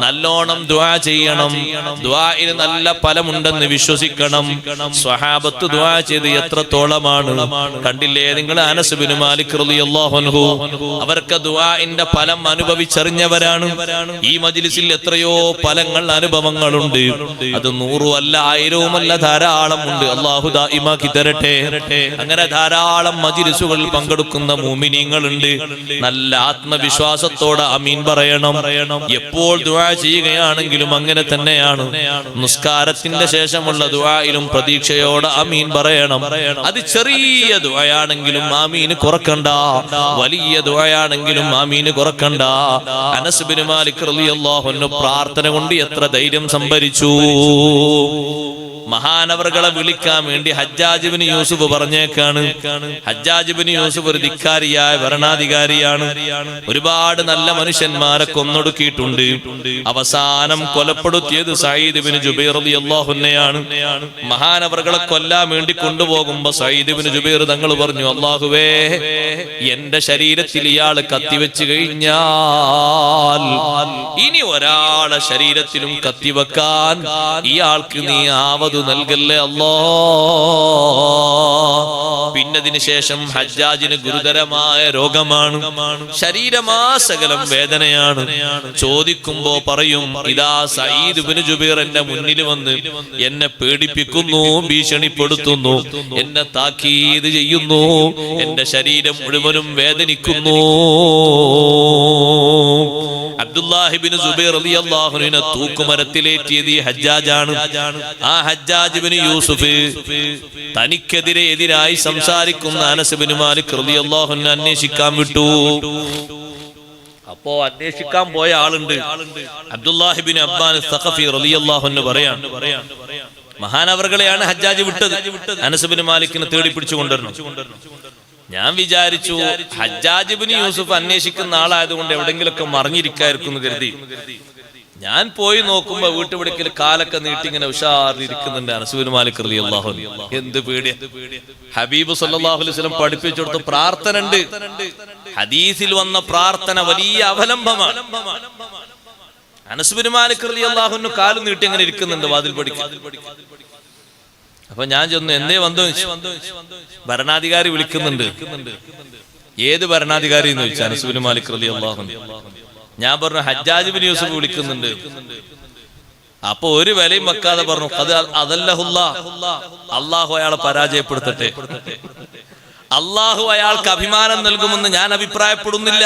നല്ലോണം ദുആ ചെയ്യണം. ദുആഇന് നല്ല ഫലമുണ്ടെന്ന് വിശ്വസിക്കണം. സ്വഹാബത്ത് ദുആ ചെയ്ത് എത്രത്തോളമാണ് കണ്ടില്ലേ നിങ്ങൾ. അനസ് ഇബ്നു മാലിക് റളിയല്ലാഹു അൻഹു അവർക്ക് ദുആഇന്റെ ഫലം അനുഭവിച്ചറിഞ്ഞവരാണ്. ഈ മജ്ലിസിൽ എത്രയോ ഫലങ്ങൾ അനുഭവങ്ങളുണ്ട്. അത് 100 അല്ല 1000 അല്ല ധാരാളം ഉണ്ട്. അല്ലാഹു ദായിമാക്കി തരട്ടെ. അങ്ങനെ ധാരാളം മജ്ലിസുകളിൽ പങ്കെടുക്കുന്ന മുഅ്മിനീങ്ങളുണ്ട്. നല്ല ആത്മവിശ്വാസത്തോടെ ആമീൻ പറയണം. എപ്പോൾ ദുആ ചെയ്യുകയാണെങ്കിലും അങ്ങനെ തന്നെയാണ്. നിസ്കാരത്തിന്റെ ശേഷമുള്ള ദുആയിലും പ്രതീക്ഷയോടെ ആമീൻ പറയണം. അത് ചെറിയ ദുആയാണെങ്കിലും ആമീൻ കുറക്കണ്ട, വലിയ ദുആയാണെങ്കിലും ആമീൻ കുറക്കണ്ട. അനസ് ഇബ്നു മാലിക് റളിയല്ലാഹു അൻഹു പ്രാർത്ഥന കൊണ്ട് എത്ര ധൈര്യം സംഭരിച്ചു. മഹാനവറുകളെ വിളിക്കാൻ വേണ്ടി ഹജ്ജാജ് ഇബ്നു യൂസുഫ് പറഞ്ഞേക്കാണ്. ഹജ്ജാജ് ഇബ്നു യൂസുഫ് ഒരു ധിക്കാരിയായ ഭരണാധികാരിയാണ്. ഒരുപാട് നല്ല മനുഷ്യന്മാരെ കൊന്നൊടുക്കിയിട്ടുണ്ട്. അവസാനം കൊലപ്പെടുത്തിയത് സഈദ് ഇബ്നു ജുബൈർ റളിയല്ലാഹു അൻഹുവിനെയാണ്. മഹാനവറുകളെ കൊല്ലാൻ വേണ്ടി കൊണ്ടുപോകുമ്പോ സഈദ് ഇബ്നു ജുബൈർ തങ്ങൾ പറഞ്ഞു, അല്ലാഹുവേ, എന്റെ ശരീരത്തിൽ ഇയാൾ കത്തിവെച്ച് കഴിഞ്ഞാൽ ഇനി ഒരാളെ ശരീരത്തിലും കത്തിവെക്കാൻ ഇയാൾക്ക് നീ ആവത് നൽകല്ലേ അല്ലാ. പിന്നതിന് ശേഷം ഹജ്ജാജിന് ഗുരുതരമായ രോഗമാണ്. ശരീരമാസകലം വേദനയാണ്. ചോദിക്കുമ്പോ പറയും, ഇതാ സഈദ് ഇബ്നു ജുബൈർ എന്റെ മുന്നിൽ വന്ന് എന്നെ പേടിപ്പിക്കുന്നു, ഭീഷണിപ്പെടുത്തുന്നു, എന്നെ താക്കീത് ചെയ്യുന്നു, എന്റെ ശരീരം മുഴുവനും വേദനിക്കുന്നു. അബ്ദുല്ലാഹി ഇബ്നു സുബൈർ റളിയല്ലാഹു അൻഹുവിനെ തൂക്കുമരത്തിലേറ്റിയത് ഈ ഹജ്ജാജാണ്. ആ ഹജ്ജാജ് ഇബ്നു യൂസുഫ് തനിക്കെതിരെ എതിരായി സംസാരിക്കുന്ന അനസ് ഇബ്നു മാലിക് റളിയല്ലാഹു അൻഹു അന്വേഷിക്കാൻ വിട്ടു. അപ്പോ അന്വേഷിക്കാൻ പോയ ആളുണ്ട്. അബ്ദുല്ലാഹി ഇബ്നു അബ്ബാൻ സഖഫി റളിയല്ലാഹു അൻഹു പറയാൻ, മഹാനവറുകളെയാണ് ഹജ്ജാജ് വിട്ടത്. അനസ് ഇബ്നു മാലിക്കിനെ തേടി പിടിച്ചു കൊണ്ടുവരണം. ഞാൻ വിചാരിച്ചു ഹജ്ജാജ് ഇബ്നു യൂസുഫ് അന്വേഷിക്കുന്ന ആളായതുകൊണ്ട് എവിടെങ്കിലൊക്കെ മറിഞ്ഞിരിക്കായിരിക്കും എന്ന് കരുതി. ഞാൻ പോയി നോക്കുമ്പോ വീട്ടുപിടിക്കൽ കാലൊക്കെ നീട്ടി ഇങ്ങനെ ഉഷാറിയിരിക്കുന്നുണ്ട് അനസ് ഇബ്നു മാലിക് റളിയല്ലാഹു അൻഹു. എന്ത് പേടിയ! ഹബീബ് സല്ലല്ലാഹു അലൈഹി വസല്ലം പഠിപ്പിച്ചു കൊടുത്ത പ്രാർത്ഥന ഉണ്ട്. ഹദീസിൽ വന്ന പ്രാർത്ഥന വലിയ അവലംബമാണ്. അനസ് ഇബ്നു മാലിക് റളിയല്ലാഹു അൻഹു കാല് നീട്ടി ഇങ്ങനെ ഇരിക്കുന്നുണ്ട് വാതിൽ പടിക്ക്. അപ്പൊ ഞാൻ ചെന്നു, എന്തേ വന്നു? ഭരണാധികാരി വിളിക്കുന്നുണ്ട്. ഏത് ഭരണാധികാരി എന്ന് ചോദിച്ചു അനസ് ഇബ്നു മാലിക് റളിയല്ലാഹു അൻഹു. ഞാൻ പറഞ്ഞു, ഹജ്ജാജ് ഇബ്നു യൂസുഫ് വിളിക്കുന്നുണ്ട്. അപ്പൊ ഒരു വിലയും വെക്കാതെ പറഞ്ഞു, അല്ലാഹു അയാളെ പരാജയപ്പെടുത്തട്ടെ. അല്ലാഹു അയാൾക്ക് അഭിമാനം നൽകുമെന്ന് ഞാൻ അഭിപ്രായപ്പെടുന്നില്ല.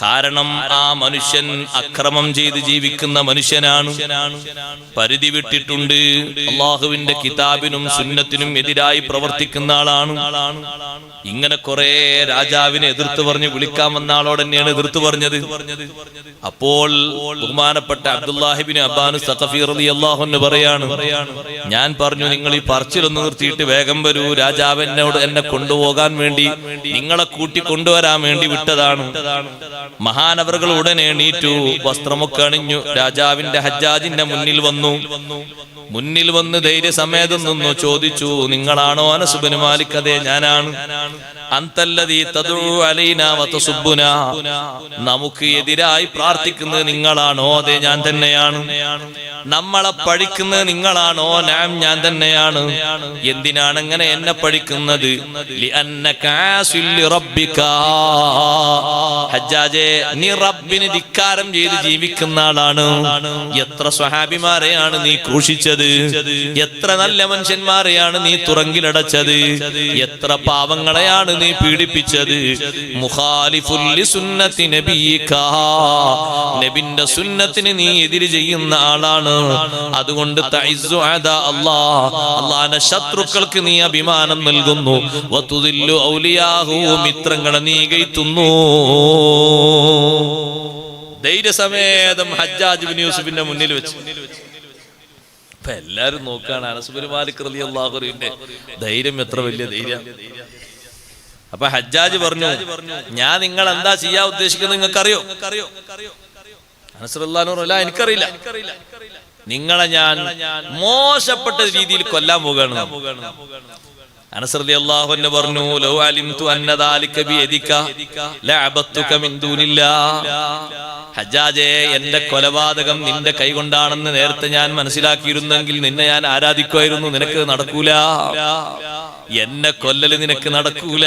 കാരണം ആ മനുഷ്യൻ അക്രമം ചെയ്ത് ജീവിക്കുന്ന മനുഷ്യനാണ്. പരിധി വിട്ടിട്ടുണ്ട്. അള്ളാഹുവിന്റെ കിതാബിനും സുന്നത്തിനും എതിരായി പ്രവർത്തിക്കുന്ന ആളാണ്. ഇങ്ങനെ കുറെ രാജാവിനെ എതിർത്ത് പറഞ്ഞ് വിളിക്കാൻ വന്ന ആളോട് തന്നെയാണ് എതിർത്ത് പറഞ്ഞത്. അപ്പോൾ ബഹുമാനപ്പെട്ട അബ്ദുല്ലാഹി ഇബ്നു അബ്ബാൻ സഖഫി റളിയല്ലാഹു അൻഹു പറയാണ്, ഞാൻ പറഞ്ഞു, നിങ്ങൾ ഈ പറച്ചിലൊന്ന് നിർത്തിയിട്ട് വേഗം വരൂ. രാജാവ് എന്നോട് എന്നെ കൊണ്ടുപോകാൻ വേണ്ടി, നിങ്ങളെ കൂട്ടി കൊണ്ടുവരാൻ വേണ്ടി വിട്ടതാണ്. മഹാനവറുകൾ ഉടനെ എണീറ്റു, വസ്ത്രമൊക്കെ അണിഞ്ഞു, രാജാവിന്റെ ഹജ്ജാജിന്റെ മുന്നിൽ വന്നു. മുന്നിൽ വന്ന് ധൈര്യസമേതം നിന്നു. ചോദിച്ചു, നിങ്ങളാണോ അനസ് ഇബ്നു മാലിക്? അതെ, ഞാനാണ്. അന്തല്ലദീ തദ്ഉ അലൈനാ വതസുബ്ബുനാ, നമുക്ക് എതിരായി പ്രാർത്ഥിക്കുന്നത് നിങ്ങളാണോ? അതെ, ഞാൻ തന്നെയാണ്. നമ്മളെ പഴിക്കുന്നത് നിങ്ങളാണോ? നാം, ഞാൻ തന്നെയാണ്. എന്തിനാണ് അങ്ങനെ എന്നെ പഴിക്കുന്നത്? ലിഅന്നക ആസിൽ ലിറബ്ബിക, ഹജ്ജാജേ, നീ റബ്ബിനെ ധിക്കാരം ചെയ്ത് ജീവിക്കുന്ന ആളാണ്. എത്ര സ്വഹാബിമാരെയാണ് നീ ക്രൂശിച്ചത്? എത്ര നല്ല മനുഷ്യന്മാരെയാണ് നീ തുറങ്കിലടച്ചത്? എത്ര പാവങ്ങളെയാണ് നീ പീഡിപ്പിച്ചത്? മുഖാലിഫുൽ ലിസുന്നത്തി നബിയിക, നബിന്റെ സുന്നത്തിന് നീ എതിര് ചെയ്യുന്ന ആളാണ്. അതുകൊണ്ട് തഇസ്സു അദാ അല്ലാഹ്, അല്ലാഹുവിന്റെ ശത്രുക്കൾക്ക് നീ അഭിമാനം നൽകുന്നു. വതുദില്ലു ഔലിയാഹു, മിത്രങ്ങളെ നീ ഗൈത്തുന്നു. ധൈര്യസമേതം ഹജ്ജാജ് ഇബ്നു യൂസുഫിന്റെ മുന്നിൽ വെച്ച് അപ്പൊ എല്ലാരും നോക്കാണ് അനസ് ഇബ്നു മാലിക് റളിയല്ലാഹു അൻഹുവിന്റെ ധൈര്യം എത്ര വലിയ ധൈര്യം. അപ്പൊ ഹജ്ജാജ് പറഞ്ഞു, ഞാൻ നിങ്ങൾ എന്താ ചെയ്യാൻ ഉദ്ദേശിക്കുന്നത് നിങ്ങൾക്കറിയോ? അനസ് റളിയല്ലാഹു അൻഹു, അല്ല, എനിക്കറിയില്ല. നിങ്ങളെ ഞാൻ മോശപ്പെട്ട രീതിയിൽ കൊല്ലാൻ പോവുകയാണ്. അനസ് റളിയല്ലാഹു അൻഹു പറഞ്ഞു, ലൗ അലിംതു അന്ന ദാലിക ബിയദിക ലഅബത്തുക മിൻ ദൂനില്ലാഹ്. ഹജ്ജാജേ, എന്റെ കൊലപാതകം നിന്റെ കൈകൊണ്ടാണെന്ന് നേരത്തെ ഞാൻ മനസ്സിലാക്കിയിരുന്നെങ്കിൽ നിന്നെ ഞാൻ ആരാധിക്കുമായിരുന്നു. നിനക്ക് നടക്കൂല, എന്നെ കൊല്ലല് നിനക്ക് നടക്കൂല.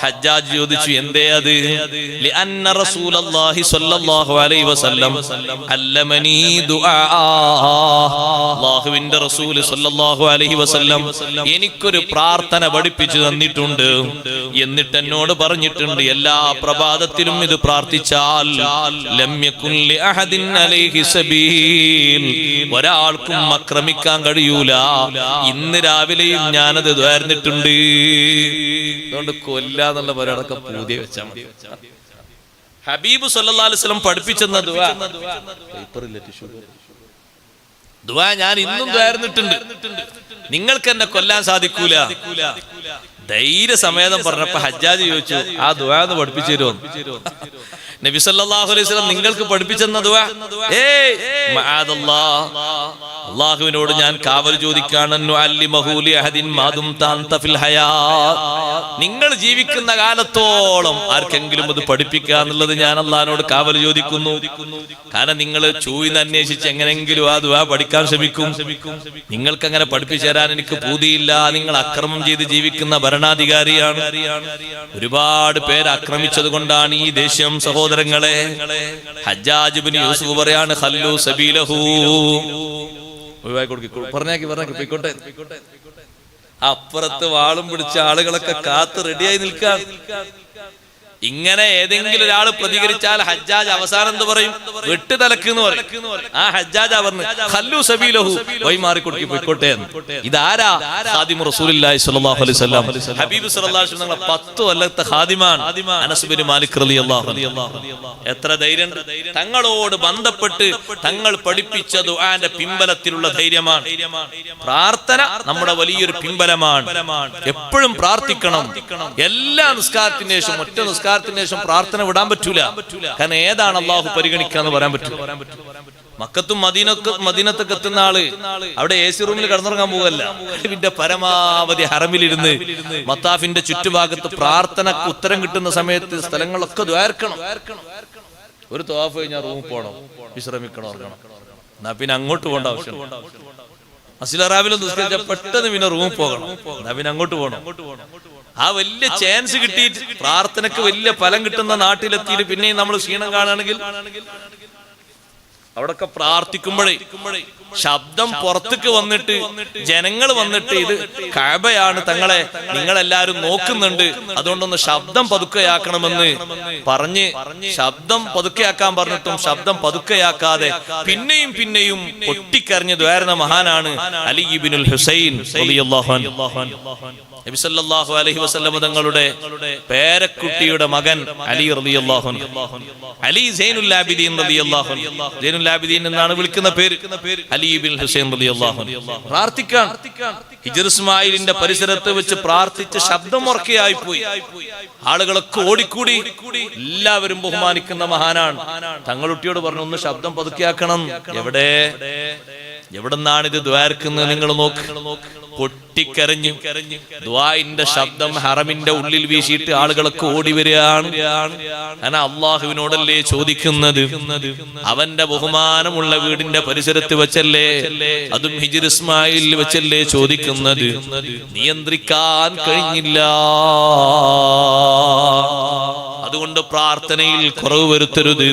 ഹജ്ജാജ് ചോദിച്ചു, എന്തേ അത്? ലിഅന്ന റസൂലല്ലാഹി സ്വല്ലല്ലാഹു അലൈഹി വസല്ലം അല്ലമനീ ദുആ. അല്ലാഹുവിന്റെ റസൂൽ സ്വല്ലല്ലാഹു അലൈഹി വസല്ലം എനിക്കൊരു പ്രാർത്ഥന പഠിപ്പിച്ചു തന്നിട്ടുണ്ട്. എന്നിട്ട് എന്നോട് പറഞ്ഞിട്ടുണ്ട്, എല്ലാ പ്രഭാതത്തിലും ഇത് പ്രാർത്ഥിച്ചാൽ ലം യകുൻ ലിഅഹദിൻ അലൈഹി സബീൽ, ഒരാൾക്കും ആക്രമിക്കാൻ കഴിയൂല. ഇന്ന് രാവിലെയും ഞാനത് ദ്വാരന്നിട്ടുണ്ട്. അതുകൊണ്ട് കൊല്ലാന്നുള്ള പരിപാടിയൊക്കെ പുതിയ വെച്ചാൽ മതി. ഹബീബ് സല്ലല്ലാഹു അലൈഹി വസല്ലം പഠിപ്പിച്ചെന്ന ദുആ, ദുആ ഞാൻ ഇന്നും ദ്വാരന്നിട്ടുണ്ട്. നിങ്ങൾക്ക് എന്നെ കൊല്ലാൻ സാധിക്കൂല. ധൈര്യസമേതം പറഞ്ഞപ്പോ ഹജ്ജാജ് ചോദിച്ചു, ആ ദുആ ഒന്ന് പഠിപ്പിച്ചു തരുമോ? നബി സല്ലല്ലാഹു അലൈഹി വസല്ലം നിങ്ങൾക്ക് പഠിപ്പിച്ചെന്ന ദുആ, അല്ലാഹുവിനോട് ഞാൻ കാവൽ ചോദിക്കാണ്, നിങ്ങൾ ജീവിക്കുന്ന കാലത്തോളം ആർക്കെങ്കിലും അത് പഠിപ്പിക്കുക എന്നുള്ളത് ഞാൻ അല്ലാഹുവിനോട് കാവൽ ചോദിക്കുന്നു. കാരണം നിങ്ങൾ ചോദിന്ന് അന്വേഷിച്ച് എങ്ങനെങ്കിലും ആ ദുആ പഠിക്കാൻ ശ്രമിക്കും. നിങ്ങൾക്ക് അങ്ങനെ പഠിപ്പിച്ചു തരാൻ എനിക്ക് പൂതിയില്ല. നിങ്ങൾ അക്രമം ചെയ്ത് ജീവിക്കുന്ന ഭരണാധികാരിയാണ്. ഒരുപാട് പേര് ആക്രമിച്ചത് കൊണ്ടാണ് ഈ ദേശം. സഹോദരങ്ങളെ, ഹജ്ജാജ് ഇബ്നു യൂസുഫ് പറയാണ്, ഖല്ലു സബീലഹു, പറഞ്ഞാക്കി പോയിക്കോട്ടെ. അപ്പുറത്ത് വാളും പിടിച്ച ആളുകളൊക്കെ കാത്ത് റെഡിയായി നിൽക്കാൻ. ഇങ്ങനെ ഏതെങ്കിലും ഒരാൾ പ്രതികരിച്ചാൽ ഹജ്ജാജ് അവസാനം എന്ത് പറയും? വെട്ടുതലക്ക് എന്ന് പറയും. ആ ഹജ്ജാജ് പറഞ്ഞു, ഖല്ലു സബീലഹു, വൈമാറി കൊടുക്കി പോയിക്കോട്ടെ. ഇതാരാ? ഖാദിമു റസൂലുള്ളാഹി സ്വല്ലല്ലാഹു അലൈഹി വസല്ലം, ഹബീബ് സല്ലല്ലാഹു അലൈഹി വസല്ലം 10 കൊല്ലത്തെ ഖാദിമാണ് അനസ് ബിൻ മാലിക് റളിയല്ലാഹു അൻഹു. എത്ര ധൈര്യം! തങ്ങളോട് ബന്ധപ്പെട്ട് തങ്ങൾ പഠിപ്പിച്ച ദുആന്റെ പിൻബലത്തിലുള്ള ധൈര്യമാണ്. പ്രാർത്ഥന നമ്മുടെ വലിയൊരു പിൻബലമാണ്. എപ്പോഴും പ്രാർത്ഥിക്കണം. എല്ലാ നിസ്കാരത്തിന് ശേഷം, ഒറ്റ നിസ്കാരത്തിന് ശേഷം പ്രാർത്ഥന വിടാൻ പറ്റൂല. കാരണം ഏതാണ് അള്ളാഹു പരിഗണിക്കാന്ന് പറയാൻ പറ്റൂല. മക്കത്തും മദീനത്തൊക്കെ എത്തുന്ന ആള് അവിടെ AC റൂമിൽ കിടന്നുറങ്ങാൻ പോകല്ല. ഇതിന്റെ പരമാവധി ഹറമിലിരുന്ന് മത്താഫിന്റെ ചുറ്റുഭാഗത്ത് പ്രാർത്ഥനക്ക് ഉത്തരം കിട്ടുന്ന സമയത്ത് സ്ഥലങ്ങളൊക്കെ ദ്വാരക്കണം. ഒരു തവാഫ് കഴിഞ്ഞാൽ റൂമിൽ പോകണം, വിശ്രമിക്കണം, ഉറങ്ങണം. എന്നാ പിന്നെ അങ്ങോട്ട് പോകേണ്ട ആവശ്യം. അസ്ലറാവിലും നിസ്കരിച്ച പെട്ടെന്ന് പിന്നെ റൂമിൽ പോകണം. എന്നാ പിന്നെ അങ്ങോട്ട് പോകണം. ആ വലിയ ചാൻസ് കിട്ടിയിട്ട് പ്രാർത്ഥനക്ക് വലിയ ഫലം കിട്ടുന്ന നാട്ടിലെത്തിയിട്ട് പിന്നെയും നമ്മൾ ക്ഷീണം കാണുകയാണെങ്കിൽ അവിടൊക്കെ പ്രാർത്ഥിക്കുമ്പോഴേ ശബ്ദം പുറത്തേക്ക് വന്നിട്ട് ജനങ്ങൾ വന്നിട്ട് ഇത് കഅബയാണ്, തങ്ങളെ നിങ്ങളെല്ലാരും നോക്കുന്നുണ്ട്, അതുകൊണ്ടൊന്ന് ശബ്ദം പതുക്കെയാക്കണമെന്ന് പറഞ്ഞ് ശബ്ദം പതുക്കെയാക്കാൻ പറഞ്ഞിട്ടും ശബ്ദം പതുക്കെയാക്കാതെ പിന്നെയും പിന്നെയും പൊട്ടിക്കരഞ്ഞ് ദ്വാരുന്ന മഹാനാണ് അലി ഇബ്നുൽ ഹുസൈൻ റളിയല്ലാഹു അൻഹു. നബി സല്ലല്ലാഹു അലൈഹി വസല്ലം തങ്ങളുടെ പേരക്കുട്ടിയുടെ മകൻ അലി റളിയല്ലാഹു അൻഹു, അലി സൈനുൽ ആബിദീൻ റളിയല്ലാഹു അൻഹു. സൈനുൽ ആബിദീൻ എന്നാണ് വിളിക്കുന്ന പേര്. അലി ഇബ്നുൽ ഹുസൈൻ റളിയല്ലാഹു അൻഹു. പ്രാർത്ഥിക്കാൻ ഹിജ്ർ ഇസ്മായിലിന്റെ പരിസരത്ത് വെച്ച് പ്രാർത്ഥിച്ച ശബ്ദം ഉറക്കെയായി പോയി. ആളുകളൊക്കെ ഓടിക്കൂടി. എല്ലാവരും ബഹുമാനിക്കുന്ന മഹാനാണ്. തങ്ങളുട്ടിയോട് പറഞ്ഞു, ഒന്ന് ശബ്ദം പതുക്കെയാക്കണം. എവിടെന്നാണ് ഇത് ദ്വാരക്കുന്നത്? നിങ്ങൾ നോക്ക്. പൊട്ടിക്കരഞ്ഞു ദുആഇന്റെ ശബ്ദം ഹറമിന്റെ ഉള്ളിൽ വീശിയിട്ട് ആളുകളൊക്കെ ഓടി വരികയാണ്. കാരണം അള്ളാഹുവിനോടല്ലേ ചോദിക്കുന്നത്. അവന്റെ ബഹുമാനമുള്ള വീടിന്റെ പരിസരത്ത് വെച്ചല്ലേ, അതും ഹിജ്ർ ഇസ്മായിൽ വെച്ചല്ലേ ചോദിക്കുന്നത്. നിയന്ത്രിക്കാൻ കഴിഞ്ഞില്ല. അതുകൊണ്ട് പ്രാർത്ഥനയിൽ കുറവ് വരുത്തരുത്.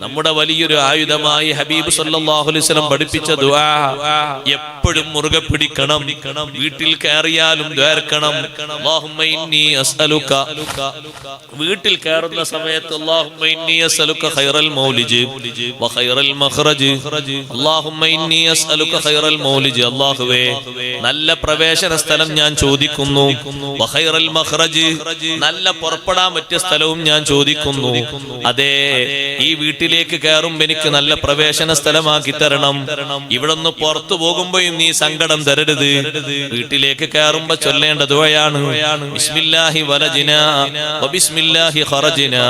നമ്മുടെ വലിയൊരു ആയുധമായി ഹബീബ് സല്ലല്ലാഹു അലൈഹി വസല്ലം പഠിപ്പിച്ച ദുആ എപ്പോഴും മുറുകെ പിടിക്കണം. വീട്ടിൽ കയറിയാലും ദ്വാരക്കണം. അല്ലാഹുമ്മ ഇന്നി അസ്അലുക, വീട്ടിൽ കയറുന്ന സമയത്ത് അല്ലാഹുമ്മ ഇന്നി അസ്അലുക ഖൈറൽ മൗലിജ് വ ഖൈറൽ മഖ്റജ്. അല്ലാഹുമ്മ ഇന്നി അസ്അലുക ഖൈറൽ മൗലിജ്, അല്ലാഹുവേ നല്ല പ്രവേശന സ്ഥലം ഞാൻ ചോദിക്കുന്നു. വ ഖൈറൽ മഖ്റജ്, നല്ല പുറപ്പെടാൻ പറ്റിയ സ്ഥലവും ഞാൻ ചോദിക്കുന്നു. അതെ, ഈ വീട്ടിലേക്ക് കയറുമ്പോൾ എനിക്ക് നല്ല പ്രവേശന സ്ഥലമാക്കി തരണം. ഇവിടുന്ന് പുറത്തു പോകുമ്പോഴും നീ സങ്കടം തരരുത്. വീട്ടിലേക്ക് കയറുമ്പോ ചൊല്ലേണ്ട ദുആയാണ് ബിസ്മില്ലാഹി വലജ്നാ വ ബിസ്മില്ലാഹി ഖറജ്നാ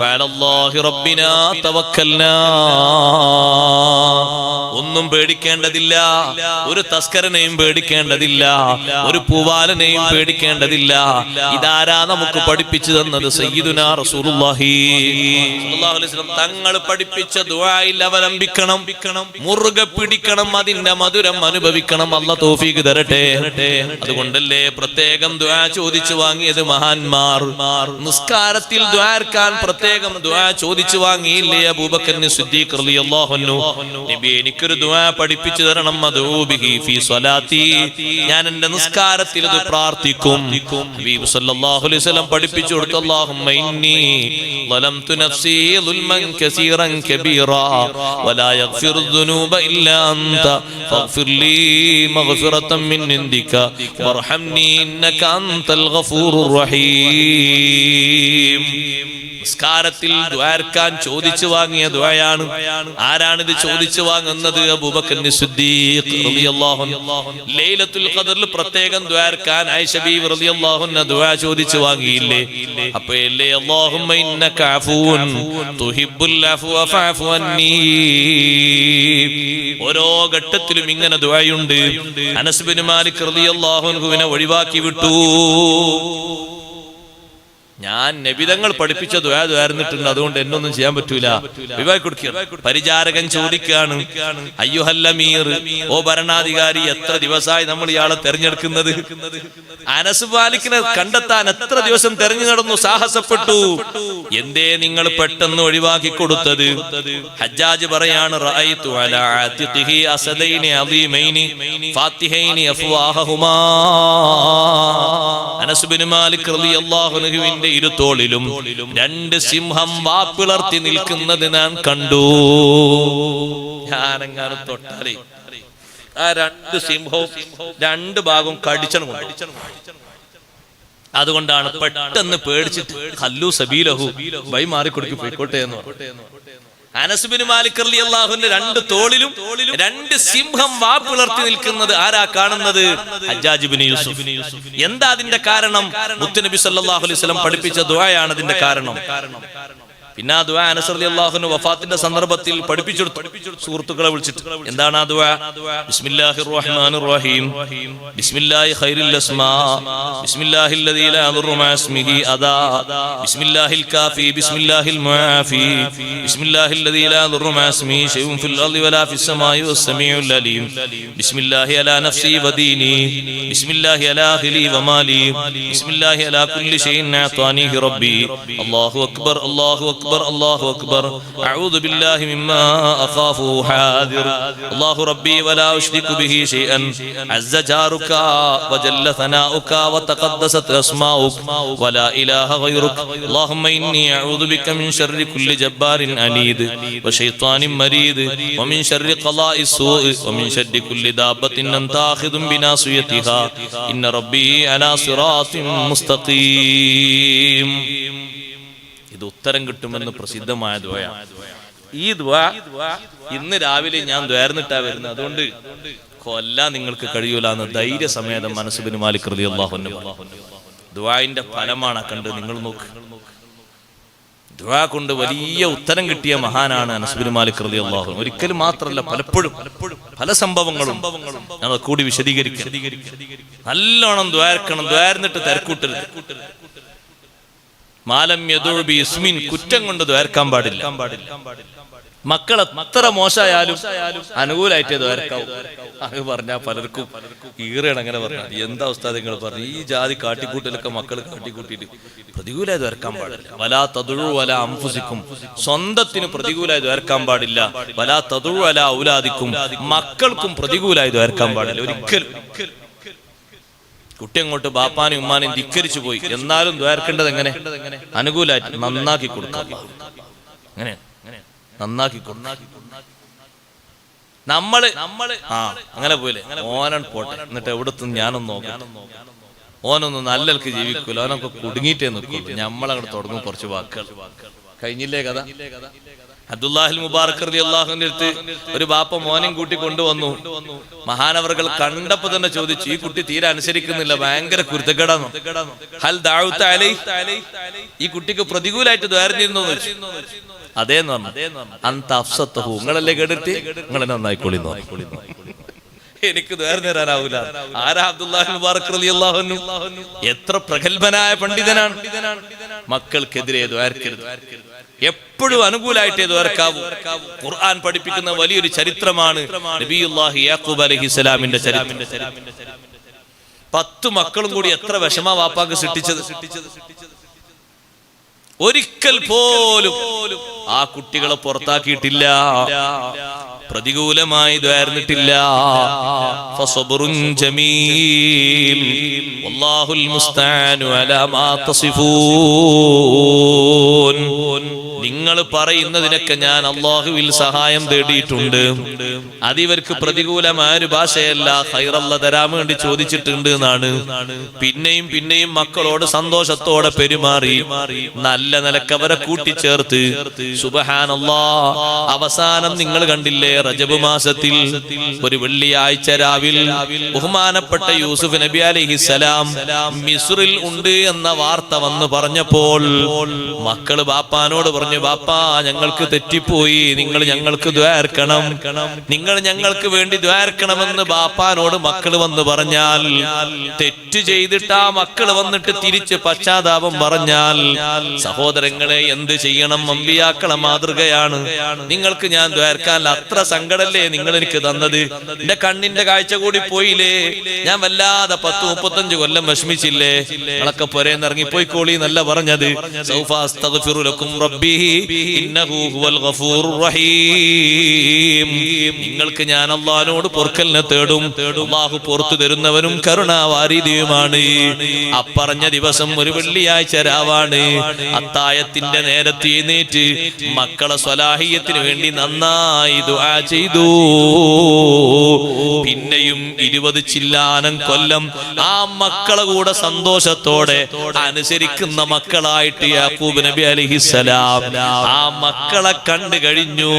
വഅലല്ലാഹി റബ്ബിനാ തവക്കൽനാ ഒന്നും പേടിക്കേണ്ടതില്ല, ഒരു തസ്കരനെയും പേടിക്കേണ്ടതില്ല, ഒരു പൂവാലനെയും പേടിക്കേണ്ടതില്ല. ഇതാരാ നമുക്ക് പഠിപ്പിച്ചു തന്നത്? സയ്യിദുനാ റസൂലുള്ളാഹി സ്വല്ലല്ലാഹു അലൈഹി വസല്ലം തങ്ങൾ പഠിപ്പിച്ച ദുആയിൽ അവലംബിക്കണം, മുറുകെ പിടിക്കണം, അതിന്റെ മധുരം അനുഭവിക്കണം. അല്ലാഹു തൗഫീഖ് തരട്ടെ. അതുകൊണ്ടല്ലേ പ്രത്യേകം ദുആ ചോദിച്ചു വാങ്ങിയത് മഹാന്മാർ. നിസ്കാരത്തിൽ ദുആർക്കാൻ പ്രത്യേകം ദുആ ചോദിച്ചു വാങ്ങിയില്ലേ അബൂബക്കർ സിദ്ദീഖ് റളിയല്ലാഹു അൻഹു? നബി എനിക്കൊരു ദുആ പഠിപ്പിച്ചു തരണം, മദ്ഊബിഹി ഫീ സ്വലാത്തി, ഞാൻ എൻ്റെ നിസ്കാരത്തിൽ ഇത് പ്രാർത്ഥിക്കും. ഹബീബ് സല്ലല്ലാഹു അലൈഹി വസല്ലം പഠിപ്പിച്ചു കൊടുത്തു, അല്ലാഹുമ്മ ഇന്നി ളലംതു നഫ്സി ളുൽമൻ കസീറൻ കബീറാ വലാ യഗ്ഫിറു ദുനൂബ ഇല്ലാ അൻത ഫഗ്ഫിർ ലീ മഗ്ഫിറതൻ മിൻ ഇൻദിക വർഹംനി ഇന്നക അൻതൽ ഗഫൂറുർ റഹീം. നിസ്കാരത്തിൽ ദുആർക്കാൻ ചോദിച്ചു വാങ്ങിയ ദുആയാണ്. ആരാണിത് ചോദിച്ചു വാങ്ങുന്നത്? അബൂബക്കർ സിദ്ദീഖ് റളിയല്ലാഹു അൻഹു. ലൈലത്തുൽ ഖദറിൽ പ്രത്യേകം ദുആർക്കാൻ ആയിഷ ബീവി റളിയല്ലാഹു അൻഹ ദുആ ചോദിച്ചു വാങ്ങിയില്ലേ? അപ്പോഴല്ലേ അല്ലാഹുമ്മ ഇന്നക അഫൂൻ തുഹിബ്ബുൽ അഫ്വ ഫഅഫു അന്നീ. ഓരോ ഘട്ടത്തിലും ഇങ്ങനെ ദുആയുണ്ട്. അനസ് ബിൻ മാലിക് റളിയല്ലാഹു അൻഹുവിനെ ഒഴിവാക്കി വിട്ടു. ഞാൻ നബിതങ്ങൾ പഠിപ്പിച്ച ദുആ ദ്വാരന്നിട്ടുണ്ട്, അതുകൊണ്ട് എന്നൊന്നും ചെയ്യാൻ പറ്റൂല. പരിചാരകൻ ചോദിക്കാണ്, അയ്യുഹൽ അമീർ, ഓ ഭരണാധികാരി, എത്ര ദിവസമായി നമ്മൾ ഇയാളെ തെരഞ്ഞെടുക്കുന്നത്? അനസ് മാലിക്കിനെ കണ്ടെത്താൻ എത്ര ദിവസം തെരഞ്ഞു നടന്നു, സാഹസപ്പെട്ടു. എന്തേ നിങ്ങൾ പെട്ടെന്ന് ഒഴിവാക്കി കൊടുത്തത്? ഹജ്ജാജ് പറയാണ്, റഅയ്തു അലാ ആതിഖിഹി അസദൈനി അദീമൈനി ഫാത്തിഹൈനി അഫ്വാഹുമാ. അനസ് ബിൻ മാലിക് റളിയല്ലാഹു അൻഹുവിന്റെ ഇരുത്തോളിലും രണ്ട് സിംഹം വാപ്പിളർത്തി നിൽക്കുന്നത് ഞാൻ കണ്ടു. ഞാനെങ്ങാനും തൊട്ടാലേ ആ രണ്ട് സിംഹവും രണ്ട് ഭാഗവും കടിച്ചണം. അതുകൊണ്ടാണ് പെട്ടെന്ന് പേടിച്ചിട്ട് ഹല്ലു സബീലഹു, വഴി മാറിക്കൊടുക്കി പോയിക്കോട്ടെ എന്ന് പറഞ്ഞു. അനസ് ബിൻ മാലിക് റളിയല്ലാഹുവിന്റെ രണ്ട് തോളിലും രണ്ട് സിംഹം വാപ്പിളർത്തി നിൽക്കുന്നത് ആരാ കാണുന്നത്? ഹജ്ജാജ് ബിൻ യൂസുഫ്. എന്താ അതിന്റെ കാരണം? മുത്തുനബി സല്ലല്ലാഹു അലൈഹി വസല്ലം പഠിപ്പിച്ച ദുആയാണ് അതിന്റെ കാരണം. പിന്നെ ആ ദുആ അനസ് റളിയല്ലാഹു അൻഹു വഫാത്തിന്റെ സന്ദർഭത്തിൽ പഠിപ്പിച്ചു സുഹൃത്തുക്കളെ വിളിച്ചിട്ട്. എന്താണ് ആ ദുആ? ബിസ്മില്ലാഹിർ റഹ്മാനിർ റഹീം, ബിസ്മില്ലാഹി ഖൈറുൽ അസ്മാ, ബിസ്മില്ലാഹിൽ ലദീ ലാ യദുറു മഅ ഇസ്മിഹി അദാ, ബിസ്മില്ലാഹിൽ കാഫി, ബിസ്മില്ലാഹിൽ മുആഫി, ബിസ്മില്ലാഹിൽ ലദീ ലാ യദുറു മഅ ഇസ്മിഹി ശൈഉൻ ഫിൽ അർളി വലാ ഫിസ് സമാഇ വസ്സമീഉൽ അലീം, ബിസ്മില്ലാഹി അലാ നഫ്സി വദീനി, ബിസ്മില്ലാഹി അലാ അഹ്ലി വമാലി, ബിസ്മില്ലാഹി അലാ കുല്ലി ഷൈഇൻ അഅതാനിഹി റബ്ബി. അല്ലാഹു അക്ബർ, അല്ലാഹു അക്ബർ, അല്ലാഹു അക്ബർ. അഊദു ബില്ലാഹി മിമ്മാ അഖാഫു ഹാദിർ. അല്ലാഹു റബ്ബി വലാ ഉശ്രികു ബിഹി ഷൈഅൻ. അസ്സ ജാറുക വജല്ല സനാഉക വതഖദ്ദസത് അസ്മാഉക വലാ ഇലാഹ ഗൈറുക. അല്ലാഹുമ്മ ഇന്നി അഊദു ബിക മിൻ ശർരി കുല്ലി ജബ്ബാരിൻ അനീദ് വശൈത്വാനിൻ മരീദ് വമിൻ ശർരി ഖളാഇ സൂഇ വമിൻ ശർരി കുല്ലി ദാബത്തിൻ അൻത ആഖിദുൻ ബിനാസിയതിഹാ ഇന്ന റബ്ബി അലാ സിറാത്തിൻ മുസ്തഖീം. ഇത് ഉത്തരം കിട്ടുമെന്ന് പ്രസിദ്ധമായ ദുആയാണ്. ഈ ദുആ ഇന്ന് രാവിലെ ഞാൻ ദ്വാരന്നിട്ടാ വരുന്നത്, അതുകൊണ്ട് കൊല്ലാൻ നിങ്ങൾക്ക് കഴിയൂല എന്ന് ധൈര്യസമേതം അനസ് ബിൻ മാലിക് റളിയല്ലാഹു അൻഹു. ദുആഇന്റെ ഫലമാണ് കണ്ട് നിങ്ങൾ നോക്ക്. ദുആ കൊണ്ട് വലിയ ഉത്തരം കിട്ടിയ മഹാനാണ് അനസ് ബിൻ മാലിക് റളിയല്ലാഹു അൻഹു. ഒരിക്കലും മാത്രമല്ല, പലപ്പോഴും പല സംഭവങ്ങളും നമ്മൾ കൂടി വിശദീകരിക്കണം. നല്ലോണം ദ്വാരക്കണം, ദ്വാരന്നിട്ട് തിരക്കൂട്ടരുത്. മാലം യദുബി ഇസ്മിൻ, കുറ്റം കൊണ്ട് ദ്വാരക്കാൻ പാടില്ല. മക്കൾ എത്ര മോശമായാലും അനുകൂലമായിട്ടേ ദ്വാരക്കാവൂ. അത് പറഞ്ഞാൽ പലർക്കും ഈറയാണ്. അങ്ങനെ പറഞ്ഞാൽ എന്താ ഉസ്താദ് നിങ്ങൾ പറഞ്ഞു, ഈ ജാതി കാട്ടിക്കൂട്ടലൊക്കെ മക്കൾ കാട്ടിക്കൂട്ടിയിട്ട് പ്രതികൂലമായി ദ്വാരക്കാൻ പാടില്ല. വലാ തദുഉ വലാ അൻഫുസിക്കും, സ്വന്തത്തിന് പ്രതികൂലമായി ദ്വാരക്കാൻ പാടില്ല. വലാ തദുഉ വലാ ഔലാദിക്കും, മക്കൾക്കും പ്രതികൂലമായി ദ്വാരക്കാൻ പാടില്ല ഒരിക്കലും. കുട്ടി അങ്ങോട്ട് ബാപ്പാനും ഉമ്മാനെയും ധിക്കരിച്ചു പോയി, എന്നാലും ദ്വാരക്കേണ്ടത് എങ്ങനെ? അനുകൂലമായിട്ട് നന്നാക്കി കൊടുക്കാം. അങ്ങനെ നന്നാക്കി നമ്മള് അങ്ങനെ പോലെ ഓനാണ് പോട്ടെ, എന്നിട്ട് എവിടത്തും ഞാനൊന്ന് നോക്കാം. ഓനൊന്ന് നല്ലൽക്ക് ജീവിക്കൂല, ഓനൊക്കെ കുടുങ്ങിയിട്ടേ നിൽക്കുള്ളൂ. നമ്മളങ്ങോട്ട് തുടങ്ങും കുറച്ച് വാക്കുകൾ. കഴിഞ്ഞില്ലേ കഥ? അബ്ദുല്ലാഹിൽ മുബാറക് റളിയല്ലാഹുവിന്റെ അടുത്ത് ഒരു ബാപ്പ മോനെയും കൂട്ടി കൊണ്ടുവന്നു. മഹാനവറുകൾ കണ്ടപ്പോ തന്നെ ചോദിച്ചു, ഈ കുട്ടി തീരെ അനുസരിക്കുന്നില്ല, ഭയങ്കര കുരുത്തക്കേടാണ്. ഹൽ ദഅഉത അലൈഹി, ഈ കുട്ടിക്ക് പ്രതികൂലമായിട്ട് ദ്വാരന്നിരുന്നോ ചോദിച്ചു. അതേന്ന് പറഞ്ഞു. അന്ത അഫ്സത്തഹു, നിങ്ങളല്ലേ കേട്ടിട്ട് നിങ്ങളെ നന്നായിക്കോളി. എനിക്ക് നേരെ നേരാനാവൂല. ആരാ? അബ്ദുല്ലാഹി മുബാറക് റളിയല്ലാഹു അൻഹു. എത്ര പ്രഗത്ഭനായ പണ്ഡിതനാണ്. മക്കൾക്കെതിരെ ദ്വാരക്കരുത്, എപ്പോഴും അനുകൂലമായിട്ടേ ദ്വാരക്കാവൂ. ഖുർആൻ പഠിപ്പിക്കുന്ന വലിയൊരു ചരിത്രമാണ് നബിയുല്ലാഹി യാഖൂബ് അലൈഹിസ്സലാമിന്റെ ചരിത്രം. 10 മക്കളും കൂടി എത്ര വിഷമ വാപ്പാക്ക് സൃഷ്ടിച്ചത്. ഒരിക്കൽ പോലും ആ കുട്ടികളെ പുറത്താക്കിയിട്ടില്ല, പ്രതികൂലമായി ദ്വാരന്നിട്ടില്ല. ഫസബ്റുൻ ജമീൽ വല്ലാഹുൽ മുസ്തആനു അലാ മാ തസിഫൂൻ. നിങ്ങൾ പറയുന്നതിനൊക്കെ ഞാൻ അല്ലാഹുവിൽ സഹായം തേടിയിട്ടുണ്ട്. അതിവർക്ക് പ്രതികൂലമായ ഒരു ഭാഷയല്ല, ഖൈറല്ല തരാൻ വേണ്ടി ചോദിച്ചിട്ടുണ്ട് എന്നാണ്. പിന്നെയും പിന്നെയും മക്കളോട് സന്തോഷത്തോടെ പെരുമാറി നല്ല നിലക്ക് അവരെ കൂട്ടിച്ചേർത്ത്. സുബ്ഹാനല്ലാഹ്. അവസാനം നിങ്ങൾ കണ്ടില്ലേ, റജബ് മാസത്തിൽ ഒരു വെള്ളിയാഴ്ച രാവിൽ ബഹുമാനപ്പെട്ട യൂസുഫ് നബി അലൈഹിസ്സലാം മിസ്റിൽ ഉണ്ട് എന്ന വാർത്ത വന്ന് പറഞ്ഞപ്പോൾ മക്കള് ബാപ്പാനോട് പറഞ്ഞു, ബാപ്പാ ഞങ്ങൾക്ക് തെറ്റിപ്പോയി, നിങ്ങൾ ഞങ്ങൾക്ക് ദ്വാർക്കണം, നിങ്ങൾ ഞങ്ങൾക്ക് വേണ്ടി ദ്വാർക്കണമെന്ന് ബാപ്പാനോട് മക്കള് വന്ന് പറഞ്ഞാൽ, തെറ്റ് ചെയ്തിട്ട് ആ മക്കള് വന്നിട്ട് തിരിച്ച് പശ്ചാത്താപം പറഞ്ഞാൽ, സഹോദരങ്ങളെ എന്ത് ചെയ്യണം? അമ്പിയാക്കളെ മാതൃകയാണ്. നിങ്ങൾക്ക് ഞാൻ ദ്വാർക്കാൻ അത്ര സങ്കടല്ലേ നിങ്ങൾ എനിക്ക് തന്നത്? എന്റെ കണ്ണിന്റെ കാഴ്ച കൂടി പോയില്ലേ? ഞാൻ വല്ലാതെ 10-35 കൊല്ലം വിഷമിച്ചില്ലേ? നിങ്ങളൊക്കെ പൊരേന്ന് ഇറങ്ങിപ്പോയിക്കോളി എന്നല്ല പറഞ്ഞത്. സൗഫ അസ്തഗ്ഫിറു ലക്കും റബ്ബി ഇന്നഹു ഹുവൽ ഗഫൂറുർ റഹീം. നിങ്ങൾക്ക് ഞാൻ അല്ലാഹുവോട് പൊറുക്കലിനെ തേടും, അല്ലാഹു പുറത്തു തരുന്നവനും കരുണാവാരിധിയുമാണ്. അപ്പറഞ്ഞ ദിവസം ഒരു വെള്ളിയാഴ്ച രാവാണ്. അത്തായത്തിന്റെ നേരത്തെ എഴുന്നേറ്റ് മക്കളെ സ്വലാഹിയത്തിന് വേണ്ടി നന്നായി ദുആ ചെയ്തു. പിന്നെയും 20 ചില്ലാനം കൊല്ലം ആ മക്കളെ കൂടെ സന്തോഷത്തോടെ അനുസരിക്കുന്ന മക്കളായിട്ട് യാക്കൂബ് നബി അലൈഹിസ്സലാം ആ മക്കളെ കണ്ടു കഴിഞ്ഞു.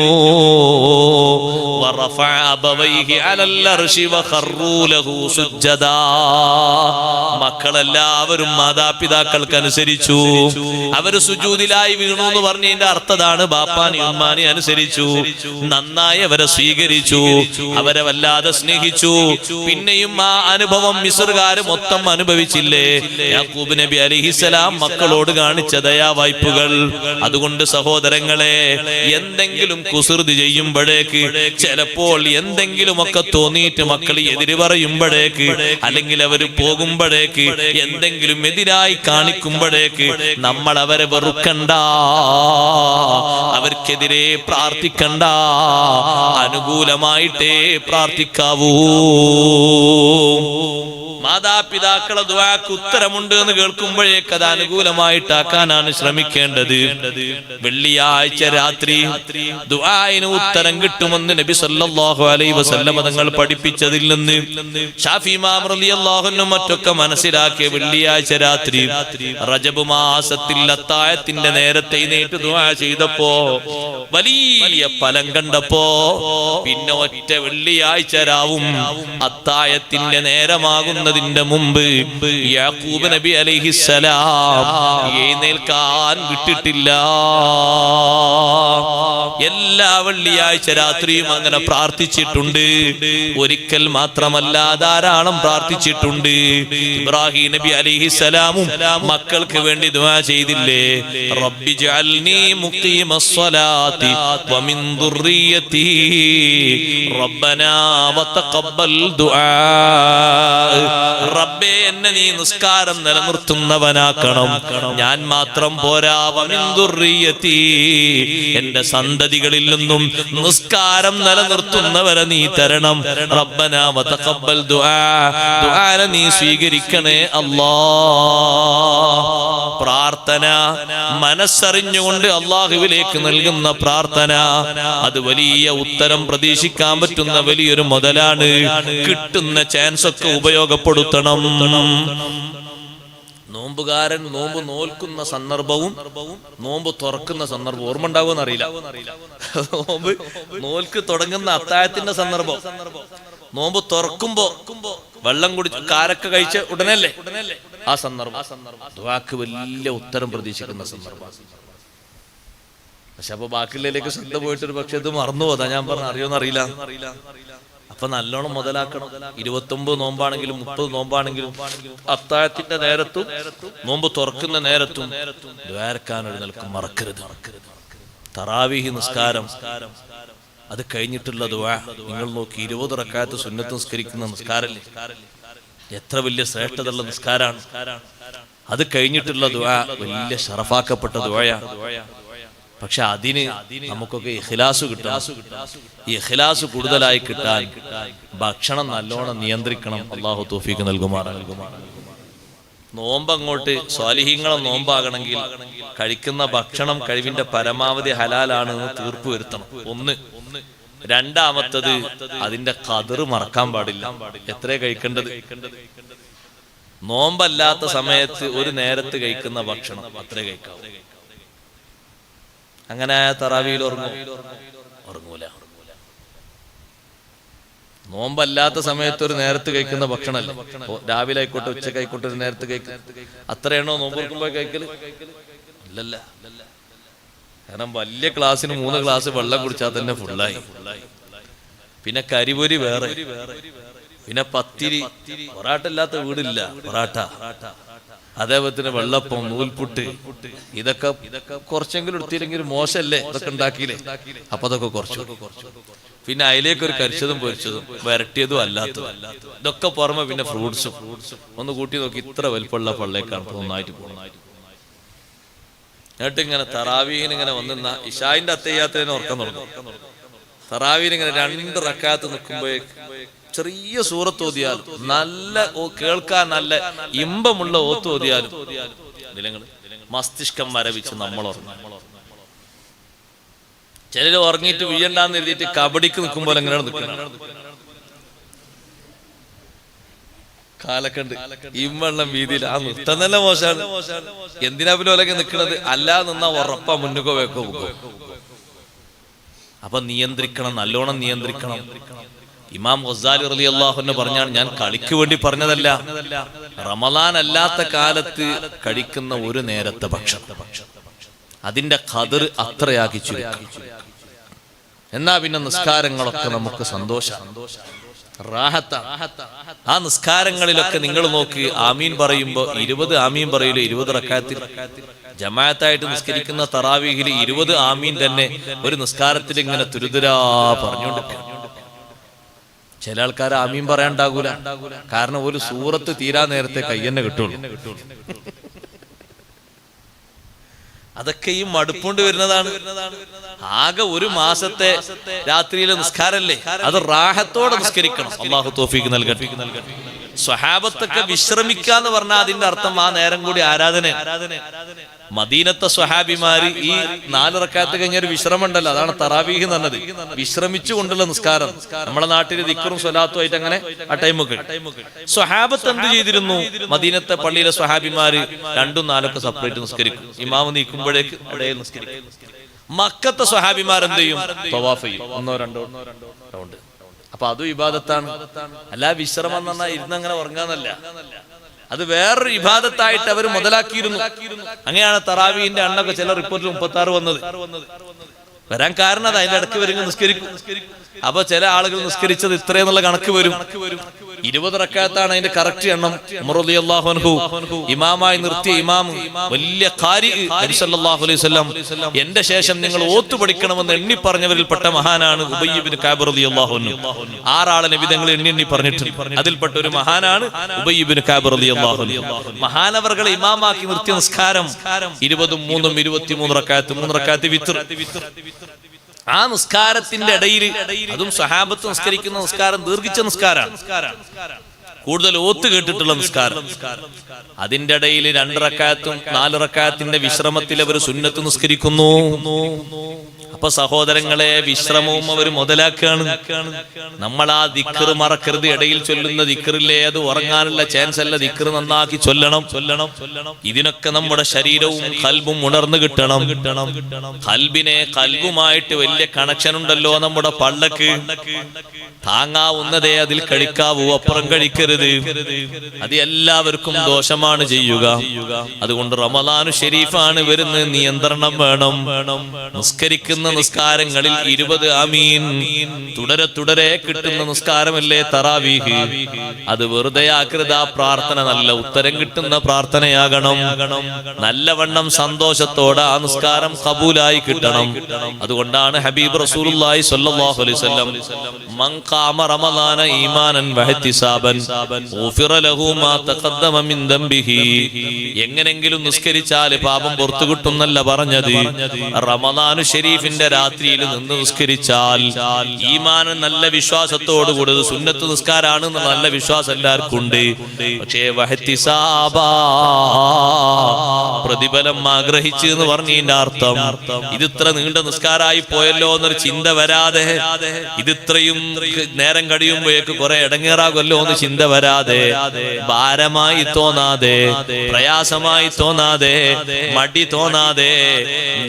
മക്കളെല്ലാവരും മാതാപിതാക്കൾക്ക് അനുസരിച്ചു. അവര് സുജൂദിലായി വീണു എന്ന് പറഞ്ഞതിന്റെ അർത്ഥതാണ് ബാപ്പാനി ഉമ്മാനി അനുസരിച്ചു. നന്നായി അവരെ സ്വീകരിച്ചു, അവരെ വല്ലാതെ സ്നേഹിച്ചു. പിന്നെയും ആ അനുഭവം മിസ്റുകാര് മൊത്തം അനുഭവിച്ചില്ലേ? യാക്കൂബ് നബി അലൈഹിസ്സലാം മക്കളോട് കാണിച്ച ദയാവായ്പുകൾ. അതുകൊണ്ട് സഹോദരങ്ങളെ, എന്തെങ്കിലും കുസൃതി ചെയ്യുമ്പോഴേക്ക്, ചിലപ്പോൾ എന്തെങ്കിലുമൊക്കെ തോന്നിയിട്ട് മക്കൾ എതിര് പറയുമ്പോഴേക്ക്, അല്ലെങ്കിൽ അവര് പോകുമ്പോഴേക്ക്, എന്തെങ്കിലും എതിരായി കാണിക്കുമ്പോഴേക്ക് നമ്മൾ അവരെ വെറുക്കണ്ട, അവർക്കെതിരെ പ്രാർത്ഥിക്കണ്ട, അനുകൂലമായിട്ടേ പ്രാർത്ഥിക്കാവൂ. മാതാപിതാക്കളെ ദുആക്ക് ഉത്തരമുണ്ട് എന്ന് കേൾക്കുമ്പോഴേക്ക് അത് അനുകൂലമായിട്ടാക്കാനാണ് ശ്രമിക്കേണ്ടത്. വെള്ളിയാഴ്ച രാത്രി ദുആയിന് ഉത്തരം കിട്ടുമെന്ന് നബി സല്ലല്ലാഹു അലൈഹി വസല്ലം തങ്ങൾ പഠിപ്പിച്ചതിൽ നിന്ന് ശാഫി ഇമാം റളിയല്ലാഹു അൻഹു മറ്റൊക്കെ മനസ്സിലാക്കിയ വെള്ളിയാഴ്ച രാത്രി റജബ് മാസത്തിൽ അത്തായത്തിന്റെ നേരത്തെ എഴുന്നേറ്റ് ദുആ ചെയ്തപ്പോ വലിയ ഫലം കണ്ടപ്പോ പിന്നെ ഒറ്റ വെള്ളിയാഴ്ച രാവും അത്തായത്തിന്റെ നേരമാകുന്ന മുമ്പ് യാക്കൂബ് നബി അലൈഹിസ്സലാം എഴുന്നേൽക്കാൻ വിട്ടിട്ടില്ല. എല്ലാ വെള്ളിയാഴ്ച രാത്രിയും അങ്ങനെ പ്രാർത്ഥിച്ചിട്ടുണ്ട്. ഒരിക്കൽ മാത്രമല്ല, ധാരാളം പ്രാർത്ഥിച്ചിട്ടുണ്ട്. ഇബ്രാഹിം നബി അലൈഹിസ്സലാമും മക്കൾക്ക് വേണ്ടി ദുആ ചെയ്തില്ലേ? റബ്ബി ജഅൽനി മുഖീമസ്സലാത്തി വമിൻ ദുർരിയതി റബ്ബനാ വതഖബ്ബൽ ദുആ. റബ്ബേ, എന്നെ നീ നിസ്കാരം നിലനിർത്തുന്നവനാക്കണം. ഞാൻ മാത്രം പോരാ, വമിൻ ദുർരിയതി, എന്റെ സന്തതികളിൽ നിന്നും നിസ്കാരം നിലനിർത്തുന്നവരെ നീ തരണം. റബ്ബനാ വതഖബ്ബൽ ദുആ, ദുആനെ നീ സ്വീകരിക്കണേ അല്ലാഹ്. പ്രാർത്ഥന മനസ്സറിഞ്ഞുകൊണ്ട് അല്ലാഹുവിലേക്ക് നൽകുന്ന പ്രാർത്ഥന, അത് വലിയ ഉത്തരം പ്രതീക്ഷിക്കാൻ പറ്റുന്ന വലിയൊരു മുതലാണ്. കിട്ടുന്ന ചാൻസ് ഒക്കെ ഉപയോഗപ്പെടുത്തണം. നോമ്പുകാരൻ നോമ്പ് നോൽക്കുന്ന സന്ദർഭവും നോമ്പ് തുറക്കുന്ന സന്ദർഭവും ഓർമ്മ ഉണ്ടാവുമെന്ന് അറിയില്ല. നോമ്പ് നോൽക്ക് തുടങ്ങുന്ന അത്താഴത്തിന്റെ സന്ദർഭം, നോമ്പ് തുറക്കുമ്പോ വെള്ളം കുടിച്ച് കാരക്ക കഴിച്ച ഉടനല്ലേ ആ സന്ദർഭം. ദുആക്ക് വലിയ ഉത്തരം പ്രതീക്ഷിക്കുന്ന സന്ദർഭം. പക്ഷെ അപ്പൊ ബാക്കിയുള്ളതിലേക്ക് ശ്രദ്ധ പോയിട്ട് ഒരു പക്ഷെ ഇത് മറന്നു പോതാ ഞാൻ പറഞ്ഞ അറിയോന്നറിയില്ല. അപ്പൊ നല്ലോണം മുതലാക്കണം. 29 നോമ്പാണെങ്കിലും 30 നോമ്പാണെങ്കിലും അത്താഴത്തിന്റെ നേരത്തും നോമ്പ് തുറക്കുന്ന നേരത്തും ദ്വാരക്കാനൊരു നിലക്ക് മറക്കരുത്. തറാവീഹ് നിസ്കാരം അത് കഴിഞ്ഞിട്ടുള്ള ദുആ നിങ്ങൾ നോക്കി. 20 റക്അത്ത് സുന്നത്ത് നിസ്കരിക്കുന്ന നിസ്കാരല്ലേ, എത്ര വലിയ ശ്രേഷ്ഠതയുള്ള നിസ്കാരാണ്. അത് കഴിഞ്ഞിട്ടുള്ള ദുആ വലിയ ശറഫാക്കപ്പെട്ട ദുആയാണ്. പക്ഷെ അതിന് നമുക്കൊക്കെ ഇഖ്ലാസ് കിട്ടണം. ഈ ഇഖ്ലാസ് കൂടുതലായി കിട്ടാൻ ഭക്ഷണം നല്ലോണം നിയന്ത്രിക്കണം. അല്ലാഹു തൗഫീഖ് നൽകുമാറാകട്ടെ. നോമ്പ് അങ്ങോട്ട് സ്വാലിഹീങ്ങളെ നോമ്പാകണമെങ്കിൽ കഴിക്കുന്ന ഭക്ഷണം കഴിവിന്റെ പരമാവധി ഹലാലാണെന്ന് തീർപ്പ് വരുത്തണം. ഒന്ന്. രണ്ടാമത്തത് അതിന്റെ ഖദർ മറക്കാൻ പാടില്ല. എത്രേ കഴിക്കേണ്ടത്? നോമ്പല്ലാത്ത സമയത്ത് ഒരു നേരത്ത് കഴിക്കുന്ന ഭക്ഷണം അത്രേ കഴിക്കാവൂ. അങ്ങനെ തറാവിയിൽ ഉറങ്ങൂല. നോമ്പല്ലാത്ത സമയത്ത് ഒരു നേരത്ത് കഴിക്കുന്ന ഭക്ഷണമല്ല. രാവിലെ ആയിക്കോട്ടെ ഉച്ചക്കായിക്കോട്ടെ ഒരു നേരത്ത് കഴിക്കുക. അത്രയാണോ നോമ്പ് തുറക്കുമ്പോ കഴിക്കല്? ഇല്ലല്ല. കാരണം വലിയ ക്ലാസ്സിന് 3 ഗ്ലാസ് വെള്ളം കുടിച്ചാൽ തന്നെ ഫുള്ളായി. പിന്നെ കരിപൊരി വേറെ, പിന്നെ പത്തിരി. പൊറാട്ട ഇല്ലാത്ത വീടില്ല. പൊറാട്ട, അതേപോലെ തന്നെ വെള്ളപ്പം, നൂൽപുട്ട്, ഇതൊക്കെ കുറച്ചെങ്കിലും എടുത്തില്ലെങ്കിൽ മോശമല്ലേ? ഇതൊക്കെ ഉണ്ടാക്കിയില്ലേ? അപ്പൊ അതൊക്കെ കുറച്ചു. പിന്നെ അതിലേക്ക് ഒരു കരിച്ചതും പൊരിച്ചതും വരട്ടിയതും അല്ലാത്തതും ഇതൊക്കെ പുറമെ പിന്നെ ഫ്രൂട്ട്സും ഒന്ന് കൂട്ടി നോക്കി ഇത്ര വലിപ്പമുള്ള പള്ളിയേക്കാണ് നന്നായിട്ട് പോകുന്നത്. എന്നിട്ട് ഇങ്ങനെ തറാവീഹിന് ഇങ്ങനെ വന്നിരുന്ന ഇശായിന്റെ അത്തയ്യാത്തതിനെ ഉറക്കം തുടങ്ങും. തറാവീഹിന് ഇങ്ങനെ 2 റക്അത്ത് നിൽക്കുമ്പോഴേക്ക് ചെറിയ സൂറത്ത് ഓതിയാലും നല്ല കേൾക്കാൻ നല്ല ഇമ്പമുള്ള ഓത്ത് ഓതിയാലും മസ്തിഷ്കം മരവിച്ച് നമ്മൾ ഉറങ്ങും. ചിലര് ഉറങ്ങിയിട്ട് വീഴണ്ടാന്ന് എഴുതിയിട്ട് കബഡിക്ക് നിൽക്കുമ്പോൾ എങ്ങനെയാണ് നിൽക്കുന്നത്? കാലക്കണ്ട് ഇമ്പെണ്ണം വീതിയിൽ ആ നൃത്തം തന്നെ മോശമാണ്. എന്തിനാ പിന്നെ ഓലൊക്കെ നിൽക്കുന്നത്? അല്ലാ നിന്നാ ഉറപ്പാ മുന്നുകോ വേക്കോ പോകും. അപ്പൊ നിയന്ത്രിക്കണം, നല്ലോണം നിയന്ത്രിക്കണം. ഇമാം ഗസാലി റളിയല്ലാഹു അൻഹു പറഞ്ഞാണ്, ഞാൻ കളിക്ക് വേണ്ടി പറഞ്ഞതല്ല, റമളാൻ അല്ലാത്ത കാലത്ത് കഴിക്കുന്ന ഒരു നേരത്തെ ഭക്ഷണം അതിന്റെ ഖദർ അത്രയാക്കി ചുരുക്കി. എന്നാ പിന്നെ നിസ്കാരങ്ങളൊക്കെ നമുക്ക് സന്തോഷം, റാഹത്ത. ആ നിസ്കാരങ്ങളിലൊക്കെ നിങ്ങൾ നോക്ക്, ആമീൻ പറയുമ്പോ 20 ആമീൻ പറയില്ല. 20 റക്അത്തിൽ ജമാഅത്തായിട്ട് നിസ്കരിക്കുന്ന തറാവീഹിൽ 20 ആമീൻ തന്നെ ഒരു നിസ്കാരത്തിൽ ഇങ്ങനെ തുരുതുരാ പറഞ്ഞുകൊണ്ടിരിക്കുകയാണ്. ചില ആൾക്കാർ ആമീൻ പറയാണ്ടാകൂല. കാരണം ഒരു സൂറത്ത് തീരാ നേരത്തെ കയ്യെന്നെ കിട്ടുള്ളൂ. അതൊക്കെ ഈ മടുപ്പുകൊണ്ട് വരുന്നതാണ്. ആകെ ഒരു മാസത്തെ രാത്രിയിലെ നിസ്കാരല്ലേ, അത് റാഹത്തോടെ നിസ്കരിക്കണം. അല്ലാഹു തൗഫീഖ് നൽകട്ടെ. സ്വഹാബത്തൊക്കെ വിശ്രമിക്കാന്ന് പറഞ്ഞാൽ അതിന്റെ അർത്ഥം ആ നേരം കൂടി ആരാധന. മദീനത്തെ സ്വഹാബിമാര് ഈ 4 റക്അത്ത് കഴിഞ്ഞൊരു വിശ്രമം ഉണ്ടല്ലോ, അതാണ് തറാവീഹ് എന്ന് പറഞ്ഞത്. വിശ്രമിച്ചു കൊണ്ടുള്ള നിസ്കാരം. നമ്മുടെ നാട്ടിൽ ദിക്റും സ്വലാത്തും ആയിട്ട് അങ്ങനെ ആ ടൈമൊക്കെ. സ്വഹാബത്ത് എന്ത് ചെയ്തിരുന്നു? മദീനത്തെ പള്ളിയിലെ സ്വഹാബിമാര് 2ഉം 4ഒക്കെ സെപ്പറേറ്റ് നിസ്കരിക്കും. ഇമാമ് നീക്കുമ്പോഴേക്ക് ഇടയിൽ നിസ്കരിക്കും. മക്കത്തെ സ്വഹാബിമാർ എന്ത് ചെയ്യും? തവാഫ് ചെയ്യും. 1 2 റൗണ്ട്. അപ്പൊ അതും ഇബാദത്താണ്. അല്ല വിശ്രമം എന്ന് പറഞ്ഞാൽ ഇരുന്നങ്ങനെ ഉറങ്ങാന്നല്ല, അത് വേറൊരു ഇബാദത്തായിട്ട് അവർ മുതലാക്കിയിരുന്നു. അങ്ങനെയാണ് തറാവീഹിന്റെ എണ്ണൊക്കെ ചില റിപ്പോർട്ടിൽ 36 വന്നത്. വരാൻ കാരണം അത് അതിന്റെ ഇടയ്ക്ക് വരും നിസ്കരിക്കും. അപ്പൊ ചില ആളുകൾ നിസ്കരിച്ചത് ഇത്രയെന്നുള്ള കണക്ക് വരും. 20 റക്അത്താണ് അതിന്റെ കറക്റ്റ് എണ്ണം. ഉമർ റളിയല്ലാഹു അൻഹു ഇമാമായി നിർത്തിയ ഇമാം, വലിയ ഖാരി, നബി സല്ലല്ലാഹു അലൈഹി വസല്ലം എന്റെ ശേഷം നിങ്ങൾ ഓത്തു പഠിക്കണമെന്ന് എണ്ണി പറഞ്ഞവരിൽ പെട്ട മഹാനാണ് ഉബയ്യ് ഇബ്നു കഅബ് റളിയല്ലാഹു അൻഹു. 6 ആളെ നബി തങ്ങൾ എണ്ണി പറഞ്ഞിട്ടുണ്ട്. അതിൽപ്പെട്ട ഒരു മഹാനാണ് ഉബയ്യ് ഇബ്നു കഅബ് റളിയല്ലാഹു അൻഹു. മഹാനവർകളെ ഇമാമാക്കി നിർത്തിയ നിസ്കാരം 20ഉം 3ഉം 23 റക്അത്ത്, 3 റക്അത്ത് വിത്ർ. ആ നിസ്കാരത്തിന്റെ ഇടയിൽ അതും സ്വഹാബത്ത് നിസ്കരിക്കുന്ന നിസ്കാരം ദീർഘിച്ച നിസ്കാരമാണ്, കൂടുതൽ ഓത്ത് കേട്ടിട്ടുള്ള നിസ്കാരം. അതിന്റെ ഇടയിൽ 2 റക്അത്തും 4 റക്അത്തിന്റെ വിശ്രമത്തിൽ അവർ സുന്നത്ത് നിസ്കരിക്കുന്നു. അപ്പൊ അപ്പൊ സഹോദരങ്ങളെ, വിശ്രമവും അവർ മുതലാക്കാണ്. നമ്മൾ ആ ദിക്ർ മറക്കരുത്. ഇടയിൽ ചൊല്ലുന്ന ദിക്റില്ലേ, അത് ഉറങ്ങാനുള്ള ചാൻസ് അല്ല. ദിക്ർ നന്നാക്കി ചൊല്ലണം. ഇതിനൊക്കെ നമ്മുടെ ശരീരവും ഖൽബും ഉണർന്നു കിട്ടണം. ഖൽബിനെ ഖൽബുമായിട്ട് വലിയ കണക്ഷൻ ഉണ്ടല്ലോ നമ്മുടെ പള്ളക്ക്. താങ്ങാവുന്നതേ അതിൽ കഴിക്കാവൂ, അപ്പുറം കഴിക്കരുത്. അത് എല്ലാവർക്കും ദോഷമാണ് ചെയ്യുക. അതുകൊണ്ട് റമദാനു ഷരീഫാണ് വരുന്നത്, നിയന്ത്രണം വേണം. നിസ്കരിക്കുന്ന നിസ്കാരങ്ങളിൽ 20 ആമീൻ തുടരെ കിട്ടുന്ന നിസ്കാരമല്ലേ തറാവീഹ്. അത് വെറുതെ ആകൃത പ്രാർത്ഥന, നല്ല ഉത്തരം കിട്ടുന്ന പ്രാർത്ഥനയാകണം. നല്ലവണ്ണം സന്തോഷത്തോടെ ആ നിസ്കാരം ഖബൂലായി കിട്ടണം. അതുകൊണ്ടാണ് ഹബീബ് റസൂലുള്ളാഹി സ്വല്ലല്ലാഹു അലൈഹി വസല്ലം മൻ ഖാമ റമദാന ഈമാനൻ വഹ്തിസാബൻ ഗുഫിറ ലഹു മാ തഖദ്ദമ മിൻ ദംബിഹി. എങ്ങനെങ്കിലും നിസ്കരിച്ചാൽ പാപം പുറത്തു കിട്ടുന്നല്ല പറഞ്ഞത്. റമദാനു ഷരീഫിന്റെ രാത്രിയിൽ നിന്ന് നിസ്കരിച്ചാൽ ഈമാനൻ നല്ല വിശ്വാസത്തോടുകൂടി, സുന്നത്ത് നിസ്കാരാണ് നല്ല വിശ്വാസം എല്ലാവർക്കും ഉണ്ട്. പക്ഷേ വഹ്തിസാബാ, പ്രതിഫലം ആഗ്രഹിച്ചു എന്ന് പറഞ്ഞതിന്റെ അർത്ഥം ഇതിത്ര നീണ്ട നിസ്കാരായി പോയല്ലോ എന്നൊരു ചിന്ത വരാതെ, ഇതിത്രയും നേരം കഴിയുമ്പോഴേക്ക് കുറെ ഇടങ്ങേറാകുമല്ലോ എന്ന് ചിന്ത വരാതെ, ഭാരമായി തോന്നാതെ, പ്രയാസമായി തോന്നാതെ, മടി തോന്നാതെ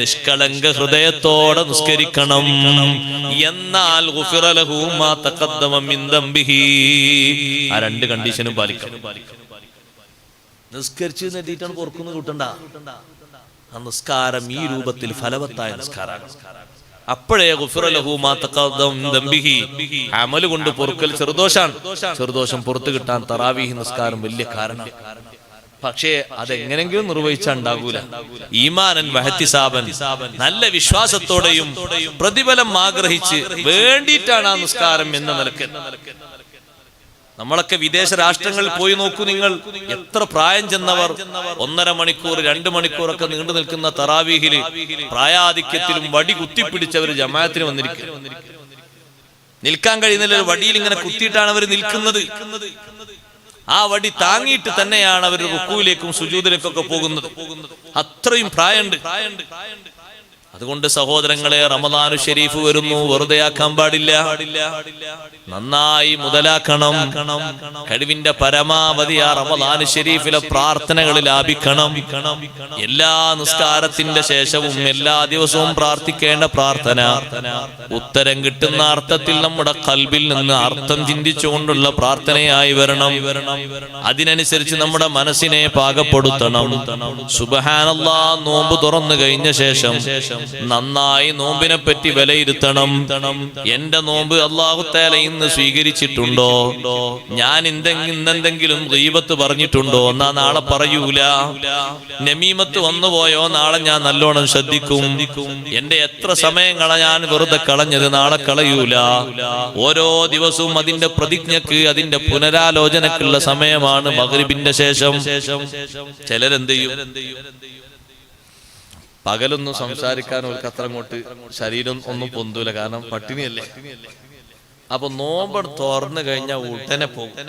നിഷ്കളങ്ക ഹൃദയത്തോടെ നിസ്കരിക്കണം. എന്നാൽ ഗുഫിറ ലഹു മാ തഖദ്ദമ മിൻ ദംബിഹി. ആ രണ്ട് കണ്ടീഷനും പാലിക്കണം. നിസ്കരിച്ചു നേടിയിട്ടാണ് പൊറുക്കുന്നു കൂട്ടണ്ട. ആ നിസ്കാരം ഈ രൂപത്തിൽ ഫലവത്തായ നിസ്കാരമാണ്. അപ്പോഴേ ഗുഫിറ ലഹു മാ തഖദ്ദമ മിൻ ദംബിഹി. അമല് കൊണ്ട് പൊറുക്കൽ ചെറുദോഷം പുറത്തു കിട്ടാൻ തറാവീഹ് നിസ്കാരം വലിയ കാരണം. പക്ഷേ അതെങ്ങനെങ്കിലും നിർവഹിച്ചുണ്ടാകൂല. ഈമാനൻ വഹ്തിസാബൻ, നല്ല വിശ്വാസത്തോടെയും പ്രതിഫലം ആഗ്രഹിച്ച് വേണ്ടിയിട്ടാണ് ആ നിസ്കാരം എന്ന നിലക്ക്. നമ്മളൊക്കെ വിദേശ രാഷ്ട്രങ്ങളിൽ പോയി നോക്കൂ നിങ്ങൾ. എത്ര പ്രായം ചെന്നവർ 1.5 മണിക്കൂർ 2 മണിക്കൂറൊക്കെ നീണ്ടു നിൽക്കുന്ന തറാവീഹില് പ്രായാധിക്യത്തിലും വടി കുത്തിപ്പിടിച്ചവർ ജമാഅത്തിന് വന്നിരിക്കുക. നിൽക്കാൻ കഴിയുന്നില്ല, വടിയിൽ ഇങ്ങനെ കുത്തിയിട്ടാണ് അവർ നിൽക്കുന്നത്. ആ വടി താങ്ങിയിട്ട് തന്നെയാണ് അവർ റുക്കൂയിലേക്കും സുജൂദിലേക്കൊക്കെ പോകുന്നത്. അത്രയും പ്രായമുണ്ട്. അതുകൊണ്ട് സഹോദരങ്ങളെ, റമദാനു ഷരീഫ് വരുന്നു, വെറുതെ ആക്കാൻ പാടില്ല. നന്നായി മുതലാക്കണം. കഴിവിന്റെ പരമാവധി ആ റമദാനു ഷരീഫിലെ പ്രാർത്ഥനകൾ ലാഭിക്കണം. എല്ലാ നിസ്കാരത്തിന്റെ ശേഷവും എല്ലാ ദിവസവും പ്രാർത്ഥിക്കേണ്ട പ്രാർത്ഥന ഉത്തരം കിട്ടുന്ന അർത്ഥത്തിൽ നമ്മുടെ ഖൽബിൽ നിന്ന് അർത്ഥം ചിന്തിച്ചുകൊണ്ടുള്ള പ്രാർത്ഥനയായി വരണം. അതിനനുസരിച്ച് നമ്മുടെ മനസ്സിനെ പാകപ്പെടുത്തണം. സുബ്ഹാനല്ലാഹ്, നോമ്പ് തുറന്നു കഴിഞ്ഞ ശേഷം നന്നായി നോമ്പിനെ പറ്റി വിലയിരുത്തണം. എന്റെ നോമ്പ് അല്ലാഹു തആല ഇന്ന് സ്വീകരിച്ചിട്ടുണ്ടോ? ഞാൻ ഇന്നെന്തെങ്കിലും ഗീബത്ത് പറഞ്ഞിട്ടുണ്ടോ? എന്നാ നാളെ പറയൂല. നമീമത്ത് വന്നുപോയോ? നാളെ ഞാൻ നല്ലോണം ശ്രദ്ധിക്കും. എന്റെ എത്ര സമയം ഞാൻ വെറുതെ കളഞ്ഞത് നാളെ കളയൂല. ഓരോ ദിവസവും അതിന്റെ പ്രതിജ്ഞക്ക്, അതിന്റെ പുനരാലോചനക്കുള്ള സമയമാണ് മഗ്രിബിന്റെ ശേഷം. ചിലരെന്ത് ചെയ്യും? പകലൊന്നും സംസാരിക്കാൻ ഒരു അത്ര അങ്ങോട്ട് ശരീരം ഒന്നും പൊന്തൂല, കാരണം പട്ടിണിയല്ലേ. അപ്പൊ നോമ്പ് തുറന്നു കഴിഞ്ഞാൽ ഉടനെ പോകും.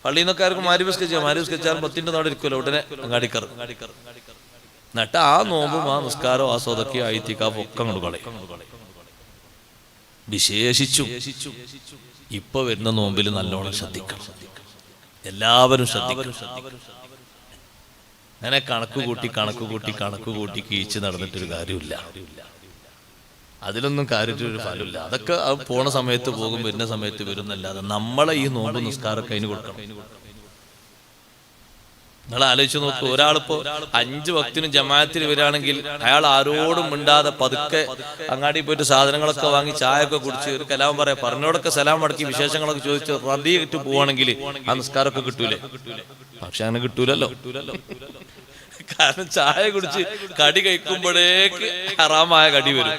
പള്ളിയിൽ നിന്നൊക്കെ ആർക്കും മാരിസ്കരിച്ചാൽ 10 നാട് ഇരിക്കുമല്ലോ, ഉടനെ അങ്ങാടിക്കറും. എന്നിട്ട് ആ നോമ്പും ആ നിസ്കാരവും ആ സ്വതക്കും ആയിത്തിക്കാവും ഒക്കെ അങ്ങോട്ട് കളയും. വിശേഷിച്ചു ഇപ്പൊ വരുന്ന നോമ്പിൽ നല്ലോണം ശ്രദ്ധിക്കണം. എല്ലാവരും ശ്രദ്ധിക്കണം. അങ്ങനെ കണക്ക് കൂട്ടി കീച്ച് നടന്നിട്ടൊരു കാര്യമില്ല. അതിലൊന്നും കാര്യത്തിലൊരു ഫലമില്ല. അതൊക്കെ പോണ സമയത്ത് പോകും, വരുന്ന സമയത്ത് വരുന്നല്ലാതെ നമ്മളെ ഈ നോമ്പ് നിസ്കാരമൊക്കെ അതിന് കൊടുക്കണം. നിങ്ങൾ ആലോചിച്ച് നോക്കൂ. ഒരാളിപ്പോ 5 വക്തിന് ജമാഅത്തിൽ വരികയാണെങ്കിൽ അയാൾ ആരോടും മിണ്ടാതെ പതുക്കെ അങ്ങാടി പോയിട്ട് സാധനങ്ങളൊക്കെ വാങ്ങി ചായ ഒക്കെ കുടിച്ച് ഒരു കലാം പറഞ്ഞോടൊക്കെ സലാം മടക്കി വിശേഷങ്ങളൊക്കെ ചോദിച്ച് റദിയിട്ട് പോവാണെങ്കിൽ ആ നിസ്കാരമൊക്കെ കിട്ടൂലേ? പക്ഷെ അങ്ങനെ കിട്ടൂലല്ലോ. കാരണം ചായ കുടിച്ച് കടി കഴിക്കുമ്പോഴേക്ക് ഹറാമായ കടി വരും.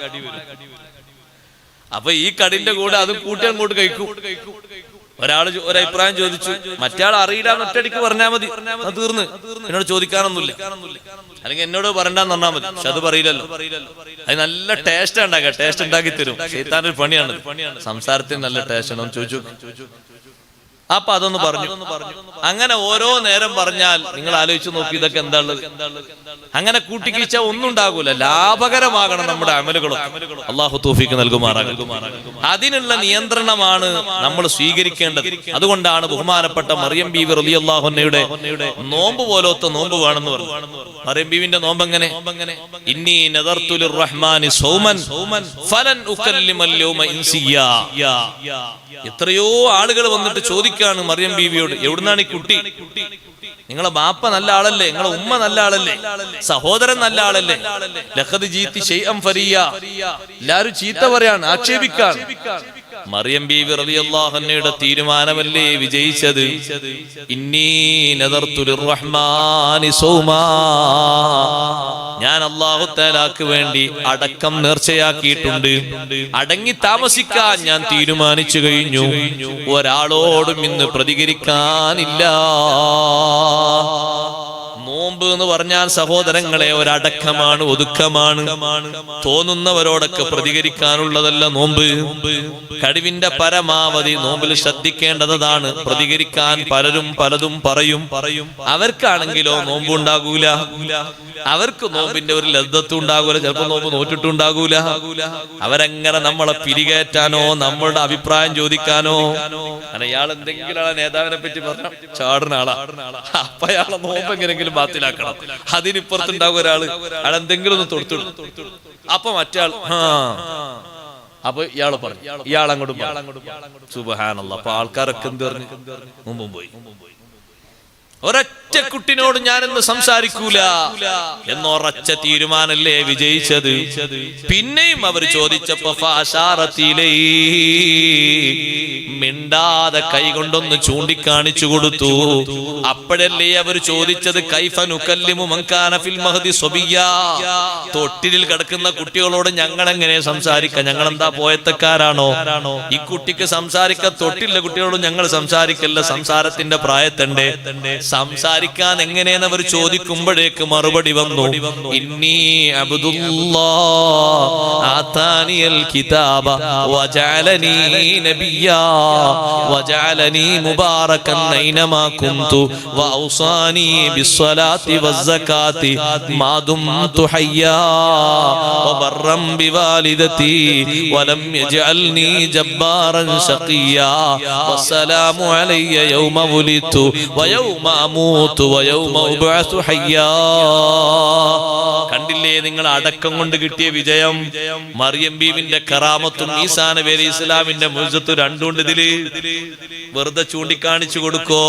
അപ്പൊ ഈ കടിന്റെ കൂടെ അതും കൂട്ടി അങ്ങോട്ട് കഴിക്കും. ഒരാള് ഒരഭിപ്രായം ചോദിച്ചു, മറ്റയാൾ അറിയില്ലാന്ന് ഒറ്റയടിക്ക് പറഞ്ഞാൽ മതി, അത് തീർന്ന്. എന്നോട് ചോദിക്കാനൊന്നുമില്ല, അല്ലെങ്കിൽ എന്നോട് പറയണ്ടെന്ന് പറഞ്ഞാൽ മതി. പക്ഷെ അത് പറയില്ലല്ലോ. അത് നല്ല ടേസ്റ്റ് ഉണ്ടാക്കുക, ടേസ്റ്റ് ഉണ്ടാക്കി തരും. ശൈത്താന്റെ ഒരു പണിയാണ്. സംസാരത്തിന് നല്ല ടേസ്റ്റ് ഉണ്ടോ ചോദിച്ചു. അപ്പൊ അതൊന്ന് പറഞ്ഞു. അങ്ങനെ ഓരോ നേരം പറഞ്ഞാൽ നിങ്ങൾ ആലോചിച്ച് നോക്കി ഇതൊക്കെ എന്താ ഉള്ളത്. അങ്ങനെ കൂട്ടിക്കിച്ച ഒന്നും ഉണ്ടാകൂല. ലാഭകരമാകണം നമ്മുടെ അമലുകളൊക്കെ. അള്ളാഹു തൗഫീഖ് നൽകുമാറാകട്ടെ. അതിനുള്ള നിയന്ത്രണമാണ് നമ്മൾ സ്വീകരിക്കേണ്ടത്. അതുകൊണ്ടാണ് ബഹുമാനപ്പെട്ട മറിയം ബീവി റളിയല്ലാഹു അൻഹയുടെ നോമ്പ് പോലത്തെ നോമ്പ് വേണമെന്ന് പറഞ്ഞു. മറിയം ബീവിന്റെ നോമ്പ് എങ്ങനെ? ഇന്നി നദർതു ലിർറഹ്മാനി സൗമൻ ഫലൻ ഉകല്ലിമൽ യൗമ ഇൻസിയാ. എത്രയോ ആളുകൾ വന്നിട്ട് ചോദിക്കാണ് മറിയം ബീവിയോട്, എവിടുന്നാണ് ഈ കുട്ടി? നിങ്ങളെ ബാപ്പ നല്ല ആളല്ലേ, നിങ്ങളെ ഉമ്മ നല്ല ആളല്ലേ, സഹോദരൻ നല്ല ആളല്ലേ? ലഖദ് ജീതി ശൈഅൻ ഫരിയാ. എല്ലാരും ചീത്ത പറയാണ്, ആക്ഷേപിക്കാൻ. മറിയം ബീവി റളിയല്ലാഹു അൻഹയുടെ തീരുമാനമല്ലേ വിജയിച്ചത്. ഇന്നി നദർതു ലിർറഹ്മാനി സൗമാ. ഞാൻ അല്ലാഹു തആലാക്ക് വേണ്ടി അടക്കം നേർച്ചയാക്കിയിട്ടുണ്ട്. അടങ്ങി താമസിക്കാൻ ഞാൻ തീരുമാനിച്ചു കഴിഞ്ഞു. ഒരാളോടും ഇന്ന് പ്രതികരിക്കാനില്ല. നോമ്പ് എന്ന് പറഞ്ഞാൽ സഹോദരങ്ങളെ ഒരടക്കമാണ്, ഒതുക്കമാണ്. തോന്നുന്നവരോടൊക്കെ പ്രതികരിക്കാനുള്ളതല്ല നോമ്പ്. കഴിവിന്റെ പരമാവധി നോമ്പിൽ ശ്രദ്ധിക്കേണ്ടതാണ്. പ്രതികരിക്കാൻ പലരും പലതും പറയും. അവർക്കാണെങ്കിലോ നോമ്പുണ്ടാകൂല. അവർക്ക് നോമ്പിന്റെ ഒരു ലദ്ദത്തും ഉണ്ടാകൂല. ചിലപ്പോ നോമ്പ് നോറ്റിട്ടുണ്ടാകൂല. അവരെങ്ങനെ നമ്മളെ പിരികേറ്റാനോ നമ്മളുടെ അഭിപ്രായം ചോദിക്കാനോ. അങ്ങനെ ഇയാൾ എന്തെങ്കിലും ആ നേതാവിനെ പറ്റി പറഞ്ഞ ചാടുന്ന ആളാ. അപ്പൊ അയാളെ നോമ്പ് എങ്ങനെങ്കിലും ബാത്തിലാക്കണം. അതിനിപ്പുറത്തുണ്ടാകും ഒരാള്, അയാൾ എന്തെങ്കിലും ഒന്ന് തൊടുത്തു. അപ്പൊ മറ്റേ ആൾ അപ്പൊ ഇയാള് പറഞ്ഞു, ഇയാൾ അങ്ങോട്ടും സുബ്ഹാനല്ലാഹ്. അപ്പൊ ആൾക്കാരൊക്കെ എന്ത് പറഞ്ഞു? മുമ്പും പോയി. ഒരൊറ്റ കുട്ടിനോട് ഞാനിന്ന് സംസാരിക്കൂല എന്നൊരൊറ്റ തീരുമാനല്ലേ വിജയിച്ചത്. പിന്നെയും അവർ ചോദിച്ചപ്പോ മിണ്ടാതെ കൈകൊണ്ടൊന്ന് ചൂണ്ടിക്കാണിച്ചു കൊടുത്തു. അപ്പോഴല്ലേ അവർ ചോദിച്ചത് കൈഫ നുകല്ലിമു മൻ കാന ഫിൽ മഹദി സബിയ്യാ. തൊട്ടിലിൽ കിടക്കുന്ന കുട്ടികളോട് ഞങ്ങൾ എങ്ങനെ സംസാരിക്കാം? ഞങ്ങൾ എന്താ പോയത്തക്കാരാണോ? ഈ കുട്ടിക്ക് സംസാരിക്കാൻ തൊട്ടിലെ കുട്ടികളോട് ഞങ്ങൾ സംസാരിക്കല്ല. സംസാരത്തിന്റെ പ്രായത്തണ്ടേ. സംസാരിക്കാൻ എങ്ങനെയെന്ന് അവർ ചോദിക്കുമ്പോഴേക്ക് മറുപടി വന്നു, ഇന്നി അബ്ദുല്ലാഹ് ആതാനിയൽ കിതാബ വജഅലനി നബിയ്യാ വജഅലനി മുബാറകൻ ഐനമാ കുന്തു വഔസാനി ബിസ്സലാത്തി വസ്സകാത്തി മാ ദുംതു ഹയ്യാ വബറൻ ബിവാലിദതി വലം യജഅൽനി ജബ്ബാറൻ ശഖിയ്യാ വസ്സലാമു അലയ്യ യൗമ വുലിതു വയൗമ അമൂതു വയൗമ ഉബ്അസു ഹയ്യാ. കണ്ടില്ലേ നിങ്ങൾ അടക്കം കൊണ്ട് കിട്ടിയ വിജയം. മറിയം ബീവിന്റെ കറാമത്തും ഈസാ നബി അലൈഹി ഇസ്ലാമിന്റെ മുഅ്ജിസത്തും രണ്ടുണ്ട് ഇതില്. വെറുതെ ചൂണ്ടിക്കാണിച്ചു കൊടുക്കോ?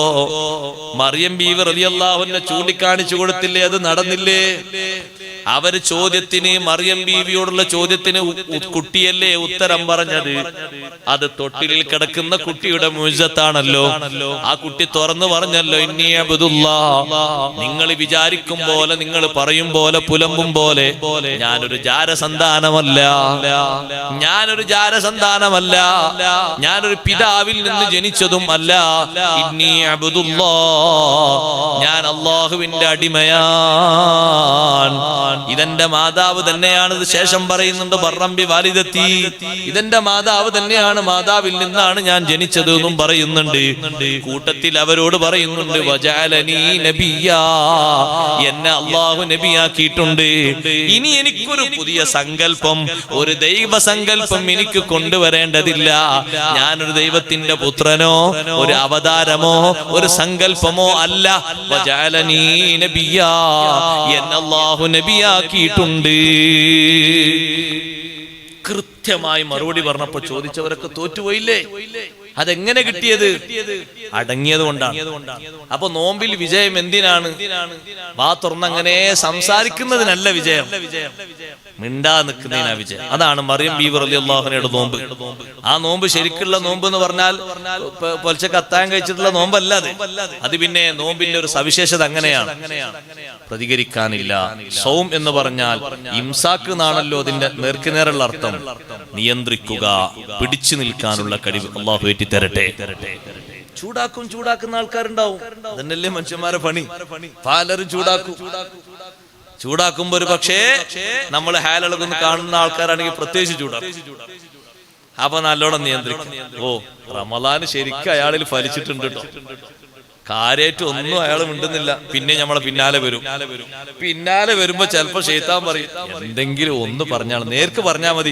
മറിയം ബീവി റളിയല്ലാഹു അൻഹ ചൂണ്ടിക്കാണിച്ചു കൊടുത്തില്ലേ? അത് നടന്നില്ലേ? അവര് ചോദ്യത്തിന്, മറിയം ബീവിയോടുള്ള ചോദ്യത്തിന് കുട്ടിയല്ലേ ഉത്തരം പറഞ്ഞത്. അത് തൊട്ടിലിൽ കിടക്കുന്ന കുട്ടിയുടെ മുഅ്ജിസത്താണല്ലോ. ആ കുട്ടി തുറന്നു പറഞ്ഞല്ലോ, ഇന്നി അബ്ദുല്ലാഹ്. നിങ്ങൾ വിചാരിക്കും പോലെ, നിങ്ങൾ പറയും പോലെ, പുലമ്പും പോലെ ഞാനൊരു ജാരസന്താനമല്ല. ഞാനൊരു ജാരസന്താനമല്ല. ഞാനൊരു പിതാവിൽ നിന്ന് ജനിച്ചതും അല്ല. ഇന്നി അബ്ദുല്ലാഹ്. ഞാൻ അല്ലാഹുവിന്റെ അടിമയാണ്. ഇതെന്റെ മാതാവ് തന്നെയാണ്. ഇത് ശേഷം പറയുന്നുണ്ട് ബർറംബി വാലിദത്തി. ഇതെന്റെ മാതാവ് തന്നെയാണ്. മാതാവിൽ നിന്നാണ് ഞാൻ ജനിച്ചത് എന്നും പറയുന്നുണ്ട്. കൂട്ടത്തിൽ അവരോട് പറയുന്നുണ്ട് വജഅലനി നബിയ്യാ. എന്നെ അല്ലാഹു നബിയാക്കിയിട്ടുണ്ട്. ഇനി എനിക്കൊരു പുതിയ സങ്കല്പം, ഒരു ദൈവ സങ്കല്പം എനിക്ക് കൊണ്ടുവരേണ്ടതില്ല. ഞാനൊരു ദൈവത്തിന്റെ പുത്രനോ ഒരു അവതാരമോ ഒരു സങ്കല്പമോ അല്ല. വജഅലനി നബിയ്യാ. എന്നെ അല്ലാഹു നബിയാക്കിയിട്ടുണ്ട്. കൃത്യമായി മറുപടി പറഞ്ഞപ്പോ ചോദിച്ചവരൊക്കെ തോറ്റുപോയില്ലേ? അതെങ്ങനെ കിട്ടിയത്? അടങ്ങിയത് കൊണ്ടാണ്. അപ്പൊ നോമ്പിൽ വിജയം എന്തിനാണ്? വാ തുറന്നങ്ങനെ സംസാരിക്കുന്നതിനല്ല വിജയം, മിണ്ടാ നിൽക്കുന്നതിനാ വിജയം. അതാണ് മറിയം ബീവി റളിയല്ലാഹു അൻഹയുടെ നോമ്പ്. ആ നോമ്പ് ശരിക്കുള്ള നോമ്പ് എന്ന് പറഞ്ഞാൽ പൊലച്ചക്ക് അത്താഴം കഴിച്ചിട്ടുള്ള നോമ്പല്ല അത്. പിന്നെ നോമ്പിന്റെ ഒരു സവിശേഷത അങ്ങനെയാണ്, പ്രതികരിക്കാനില്ല. സൗം എന്ന് പറഞ്ഞാൽ ഇംസാക്ക് എന്നാണല്ലോ അതിന്റെ നേർക്കുനേറുള്ള അർത്ഥം. നിയന്ത്രിക്കുക, പിടിച്ചു നിൽക്കാനുള്ള കഴിവ് അല്ലാഹു ഏറ്റി തരട്ടെ. ചൂടാക്കുന്ന ആൾക്കാരുണ്ടാവും. അതന്നല്ലേ മനുഷ്യന്മാരെ പണി. പലരും ചൂടാക്കുമ്പോ ഒരു പക്ഷേ നമ്മൾ ഹാലളകൊന്ന് കാണുന്ന ആൾക്കാരാണെങ്കിൽ പ്രത്യേകിച്ച് ചൂടാക്കും. അപ്പൊ നല്ലോണം നിയന്ത്രിക്കും. ഓ, റമദാന് ശരിക്കും അയാളിൽ ഫലിച്ചിട്ടുണ്ട് കേട്ടോ. കാര്യമായിട്ട് ഒന്നും അയാൾ മിണ്ടുന്നില്ല. പിന്നെ നമ്മളെ പിന്നാലെ വരുമ്പോ ചിലപ്പോ ശൈത്താൻ പറയും, എന്തെങ്കിലും ഒന്ന് പറഞ്ഞാൽ നേർക്ക് പറഞ്ഞാൽ മതി.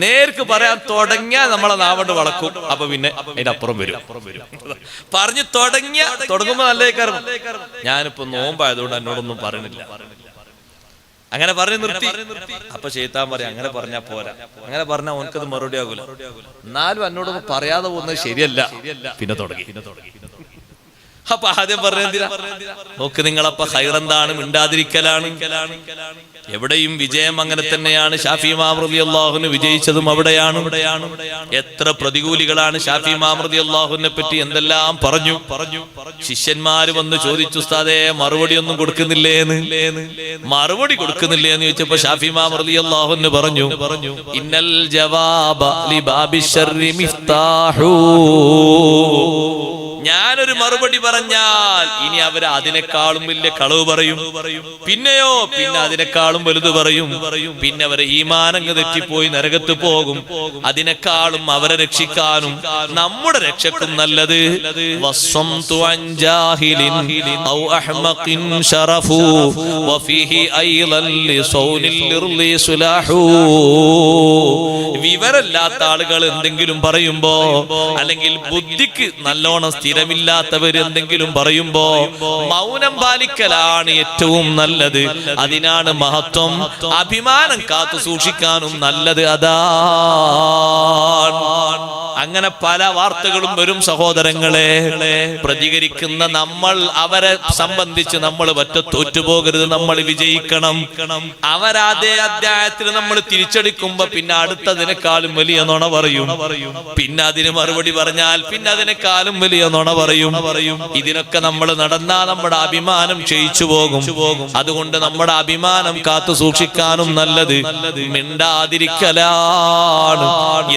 നേർക്ക് പറയാൻ തുടങ്ങിയാൽ നമ്മളെ നാവണ്ട് വളക്കും. അപ്പൊ പിന്നെ അതിന്റെ അപ്പുറം വരും. പറഞ്ഞു തുടങ്ങുമ്പോ നല്ല കാരണം ഞാനിപ്പോ നോമ്പായതുകൊണ്ട് എന്നോടൊന്നും പറയണില്ല, അങ്ങനെ പറഞ്ഞു നിർത്തി. അപ്പൊ ശൈത്താൻ പറയാം, അങ്ങനെ പറഞ്ഞാ പോരാ, അങ്ങനെ പറഞ്ഞാൽ ഓനക്കത് മറുപടി ആകൂല. എന്നാലും എന്നോടൊന്നും പറയാതെ പോകുന്നത് ശരിയല്ല. പിന്നെ തുടങ്ങി. അപ്പൊ ആദ്യം പറഞ്ഞെന്തിനാ? നോക്ക് നിങ്ങളപ്പ ഹൈറെന്താണ്? മിണ്ടാതിരിക്കലാണ്. എവിടെയും വിജയം അങ്ങനെ തന്നെയാണ്. ശാഫി ഇമാം റളിയല്ലാഹുവിന് വിജയിച്ചതും അവിടെയാണ്. എത്ര പ്രതികൂലികളാണ് ശാഫി ഇമാം റളിയല്ലാഹുവിനെ പറ്റി എന്തെല്ലാം പറഞ്ഞു. ശിഷ്യന്മാര് വന്ന് ചോദിച്ചു, ഉസ്താദേ മറുപടി ഒന്നും കൊടുക്കുന്നില്ലേന്ന്. മറുപടി കൊടുക്കുന്നില്ലേന്ന് ചോദിച്ചപ്പോ ശാഫി ഇമാം റളിയല്ലാഹുവിന് പറഞ്ഞു, ഇന്നൽ ജവാബ ലിബാബി ശർരി മിഫ്താഹു. ഞാനൊരു മറുപടി പറഞ്ഞാൽ ഇനി അവര് അതിനേക്കാളും വലിയ കളവ് പറയും. പിന്നെയോ പിന്നെ അതിനേക്കാളും വലുത് പറയും. പിന്നെ അവരെ ഈമാനങ്ങ് തെറ്റിപ്പോയി നരകത്ത് പോകും. അതിനേക്കാളും അവരെ രക്ഷിക്കാനും നമ്മുടെ രക്ഷക്കും നല്ലത് വസ്സംതു അൻ ജാഹിലിൻ ഔ അഹ്മഖിൻ ശറഫു വഫീഹി ഐളൻ ലിസൗനിൽ ലിർലി സുലാഹു. വിവരമില്ലാത്ത ആളുകൾ എന്തെങ്കിലും പറയുമ്പോ, അല്ലെങ്കിൽ ബുദ്ധിക്ക് നല്ലോണം സ്ഥിരമില്ലാത്തവർ എന്തെങ്കിലും പറയുമ്പോ മൗനം പാലിക്കലാണ് ഏറ്റവും നല്ലത്. അതിനാണ് മഹത്വം. അഭിമാനം കാത്തു സൂക്ഷിക്കാനും നല്ലത് അതാണ്. അങ്ങനെ പല വാർത്തകളും വരും സഹോദരങ്ങളെ. പ്രതികരിക്കുന്ന നമ്മൾ, അവരെ സംബന്ധിച്ച് നമ്മൾ ഒറ്റ തോറ്റുപോകരുത്. നമ്മൾ വിജയിക്കണം. അവരതേ അധ്യായത്തിൽ നമ്മൾ തിരിച്ചടിക്കുമ്പോ പിന്നെ അടുത്തതിനേക്കാളും വലിയ നുണ പറയും. പിന്നെ അതിന് മറുപടി പറഞ്ഞാൽ പിന്നെ അതിനേക്കാളും വലിയ നുണ പറയും. ഇതിനൊക്കെ നമ്മൾ നടന്നാ നമ്മുടെ അഭിമാനം ക്ഷയിച്ചു പോകും. അതുകൊണ്ട് നമ്മുടെ അഭിമാനം കാത്തു സൂക്ഷിക്കാനും നല്ലത് മിണ്ടാതിരിക്കലാണ്.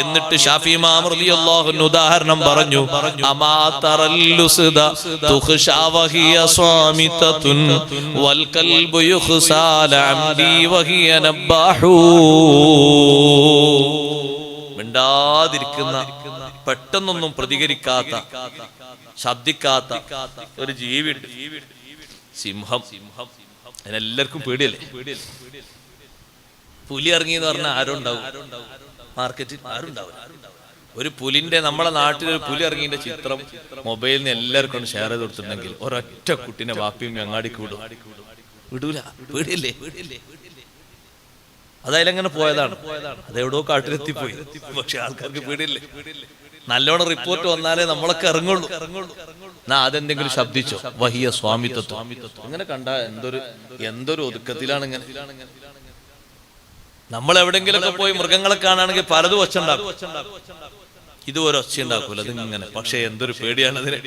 എന്നിട്ട് ശാഫി ഇമാം റളിയല്ലാഹു അൻഹു ഉദാഹരണം പറഞ്ഞു, അമാ തറല്ലുസ്ദ തുഖ്ശാ വഹിയ സ്വാമിതതുൻ വൽ ഖൽബു യുഖ്സാ ലഅംദി വഹിയ നബാഹു. മിണ്ടാതിരിക്കുന്ന, പെട്ടെന്നൊന്നും പ്രതികരിക്കാത്ത, ശബ്ദിക്കാത്ത ഒരു ജീവിയുണ്ട്, സിംഹം. അതിനെല്ലാവർക്കും പേടിയല്ലേ? പുലി ഇറങ്ങി എന്ന് പറഞ്ഞാൽ ആരും ഉണ്ടാവും? മാർക്കറ്റിൽ ആരും ഉണ്ടാവില്ല. ഒരു പുലിന്റെ, നമ്മളെ നാട്ടിലൊരു പുലി ഇറങ്ങിന്റെ ചിത്രം മൊബൈലിൽ നിന്ന് എല്ലാവർക്കും ഷെയർ ചെയ്ത് കൊടുത്തിട്ടുണ്ടെങ്കിൽ ഒരൊറ്റ കുട്ടിനെ വാപ്പിയും അങ്ങാടിക്ക് വിടൂല. പേടിയല്ലേ? അതതിലങ്ങനെ പോയതാണ്. അതെവിടോ കാട്ടിലെത്തിപ്പോയി. പക്ഷെ ആൾക്കാർക്ക് പേടിയല്ലേ? നല്ലോണം റിപ്പോർട്ട് വന്നാലേ നമ്മളൊക്കെ ഇറങ്ങുള്ളൂ. അതെന്തെങ്കിലും ശബ്ദിച്ചോ, വഹിയ സ്വാമിത്വം. അങ്ങനെ കണ്ട എന്തൊരു ഒതുക്കത്തിലാണ്. ഇങ്ങനെ നമ്മൾ എവിടെങ്കിലൊക്കെ പോയി മൃഗങ്ങളെ കാണുകയാണെങ്കിൽ പലതും ഒച്ച ഉണ്ടാക്കും. ഇതുവരെ ഒച്ച ഉണ്ടാക്കൂല അതിങ്ങനെ. പക്ഷെ എന്തൊരു പേടിയാണ് അതിന്.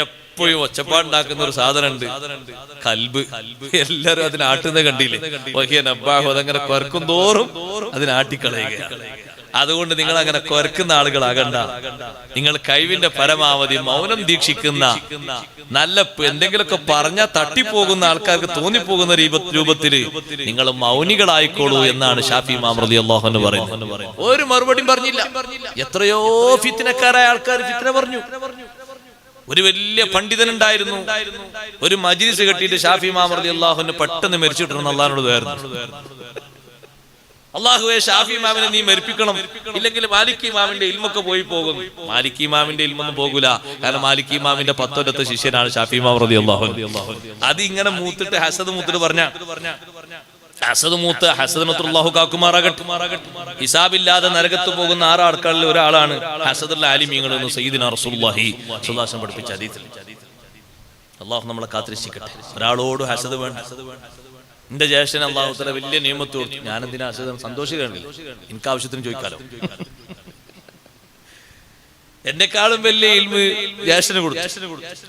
എപ്പോഴും ഒച്ചപ്പാടുണ്ടാക്കുന്ന ഒരു സാധനം ഉണ്ട്, കൽബ്. എല്ലാരും അതിനാട്ടുന്ന കണ്ടില്ലേ? വഹിയ നബ്ബാഹു. അതങ്ങനെ കൊരക്കും തോറും അതിനാട്ടിക്കളയുകയാണ്. അതുകൊണ്ട് നിങ്ങൾ അങ്ങനെ കൊരക്കുന്ന ആളുകളാകണ്ട. നിങ്ങൾ കഴിവിന്റെ പരമാവധി മൗനം ദീക്ഷിക്കുന്ന, നല്ല എന്തെങ്കിലുമൊക്കെ പറഞ്ഞാൽ തട്ടിപ്പോകുന്ന ആൾക്കാർക്ക് തോന്നിപ്പോകുന്ന രൂപത്തിൽ നിങ്ങൾ മൗനികളായിക്കോളൂ എന്നാണ് ശാഫി ഇമാം റളിയല്ലാഹു അൻഹു പറയുന്നത്. ഒരു മറുപടിയും പറഞ്ഞില്ല. എത്രയോ ഫിത്നക്കാരായ ആൾക്കാർ ഫിത്ന പറഞ്ഞു. ഒരു വലിയ പണ്ഡിതനുണ്ടായിരുന്നു. ഒരു മജ്ലിസ് കെട്ടിയിട്ട് ശാഫി ഇമാം റളിയല്ലാഹു അൻഹു പെട്ടെന്ന് മരിച്ചിട്ടുണ്ടെന്ന് അല്ലാഹുവോട് ദുആയിരുന്നു. അല്ലാഹുവേ, ഷാഫി ഇമാമിനെ നീ മരിപ്പിക്കണം, ഇല്ലെങ്കിൽ മാലിക് ഇമാമിന്റെ ഇൽമൊക്കെ പോയി പോകും. മാലിക് ഇമാമിന്റെ ഇൽമൊന്നും പോകൂല. കാരണം മാലിക് ഇമാമിന്റെ 10 ശിഷ്യനാണ് ഷാഫി ഇമാം റളിയല്ലാഹു അൻഹു. അത് ഇങ്ങനെ മൂത്തിട്ട് ഹസദ് മൂത്തിട്ട് പറഞ്ഞ ഹസദ് മൂത്ത് ഹസദ് നത്തുല്ലാഹു കാക്കുമാറാകട്ടെ. ഹിസാബില്ലാതെ നരകത്ത് പോകുന്ന 6 ആൾക്കാരിൽ ഒരാളാണ് ഹസദുൽ ആലിമീങ്ങൾ എന്ന് സയ്യിദുനാ റസൂലുള്ളാഹി സ്വല്ലല്ലാഹു അലൈഹി വസല്ലം പഠിപ്പിച്ച ഹദീസിൽ. അല്ലാഹു നമ്മളെ കാത്തിരക്ഷിക്കട്ടെ. ഒരാളോട് ഹസദ് വേണ്ട. എന്റെ ജ്യേഷ്ഠന് അല്ലാഹു തആല വലിയ നിയമത്ത് കൊടുത്തു. ഞാനെന്തിനാ ഹസദ്? സന്തോഷിക്കാനില്ല, എനിക്ക് ആവശ്യത്തിന് ചോദിക്കാലോ. എന്നെക്കാളും വലിയ ഇൽമ് ജ്യേഷ്ഠന് കൊടുത്തു,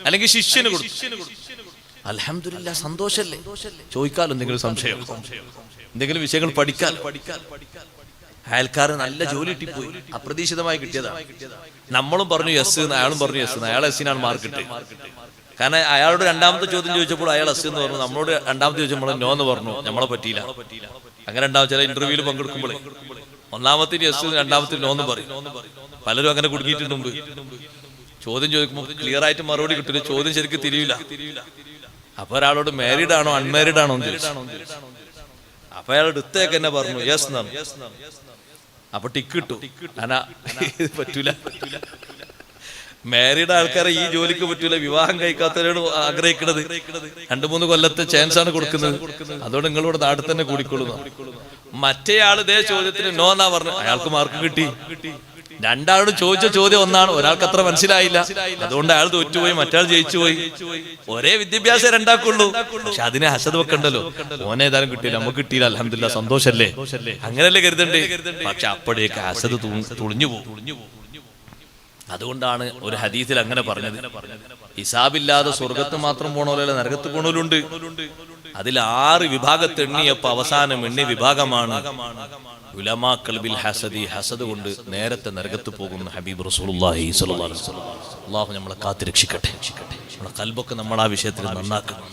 അല്ലെങ്കിൽ ശിഷ്യന് കൊടുത്തു. അൽഹംദുലില്ലാഹ്, സന്തോഷല്ലേ? ചോദിക്കാലോ എന്തെങ്കിലും സംശയം, എന്തെങ്കിലും വിഷയങ്ങൾ പഠിക്കാൻ. അയൽക്കാർ നല്ല ജോലി കിട്ടിപ്പോയി, അപ്രതീക്ഷിതമായി കിട്ടിയതാണ്. നമ്മളും പറഞ്ഞു യെസ് എന്ന്, അയാളും പറഞ്ഞു യെസ് എന്ന്. അയാൾ എസ്സിനാണ് മാർക്ക് കിട്ടിയത്. കാരണം അയാളോട് രണ്ടാമത്തെ ചോദ്യം ചോദിച്ചപ്പോൾ അയാൾ എസ് എന്ന് പറഞ്ഞു. നമ്മളോട് രണ്ടാമത്തെ ചോദിച്ചപ്പോൾ നോ എന്ന് പറഞ്ഞു. നമ്മളെ പറ്റിയില്ല. അങ്ങനെ ഉണ്ടാവും ചില ഇന്റർവ്യൂവിൽ പങ്കെടുക്കുമ്പോഴേ ഒന്നാമത്തിന് യെസ്, രണ്ടാമത്തിന് നോന്ന് പറയും. പലരും അങ്ങനെ കുടുങ്ങിയിട്ടുണ്ട് മുമ്പ്. ചോദ്യം ചോദിക്കുമ്പോൾ ക്ലിയർ ആയിട്ട് മറുപടി കിട്ടില്ല, ചോദ്യം ശരിക്കും തിരിയില്ല. അപ്പൊ ഒരാളോട് മാരീഡ് ആണോ അൺമാരീഡ് ആണോ എന്ന് ചോദിച്ചു. അപ്പൊ അയാൾ എടുത്തേക്ക് തന്നെ പറഞ്ഞു യെസ് എന്നാണ്. അപ്പൊ ടിക്ക് ഇട്ടു. പറ്റൂല, മാരീഡ് ആൾക്കാരെ ഈ ജോലിക്ക് പറ്റൂല, വിവാഹം കഴിക്കാത്തവരോട് ആഗ്രഹിക്കുന്നത് 2-3 കൊല്ലത്തെ ചാൻസ് ആണ് കൊടുക്കുന്നത്, അതുകൊണ്ട് നിങ്ങളോട് നാട്ടിൽ തന്നെ കൂടിക്കൊള്ളുന്നു. മറ്റേ ആള് ഇതേ ചോദ്യത്തിന് നോ എന്നാ പറഞ്ഞു, അയാൾക്ക് മാർക്ക് കിട്ടി. രണ്ടാളോട് ചോദിച്ച ചോദ്യം ഒന്നാണ്, ഒരാൾക്ക് അത്ര മനസ്സിലായില്ല, അതുകൊണ്ട് അയാൾ തോറ്റുപോയി, മറ്റാൾ ജയിച്ചുപോയി. ഒരേ വിദ്യാഭ്യാസം രണ്ടാക്കുള്ളൂ, പക്ഷെ അതിനെ ഹസദ് വെക്കണ്ടല്ലോ. ഓനേതായാലും കിട്ടിയില്ല, നമുക്ക് കിട്ടിയില്ല, അൽഹംദുലില്ലാഹ്, സന്തോഷല്ലേ, അങ്ങനെയല്ലേ കരുതണ്ടേ. പക്ഷെ അപ്പോഴേക്ക് ഹസദ് തുളിഞ്ഞു പോകും. അതുകൊണ്ടാണ് ഒരു ഹദീസിൽ അങ്ങനെ പറഞ്ഞത്, ഹിസാബില്ലാതെ സ്വർഗത്ത് മാത്രം പോണോലല്ല, നരകത്ത് പോണോലുണ്ട്. അതിൽ 6 വിഭാഗത്തെ എണ്ണിയപ്പോ അവസാനം എണ്ണിയ വിഭാഗമാണ് ഉലമാക്കൾ ബിൽ ഹസദി, ഹസദ് കൊണ്ട് നേരത്തെ നരകത്ത് പോകുന്ന ഹബീബ് റസൂലുള്ളാഹി സ്വല്ലല്ലാഹു അലൈഹി വസല്ലം. അല്ലാഹു നമ്മളെ കാത്തുരക്ഷിക്കട്ടെ, നമ്മുടെ ഖൽബൊക്കെ നമ്മൾ ആ വിഷയത്തിൽ നന്നാക്കണം.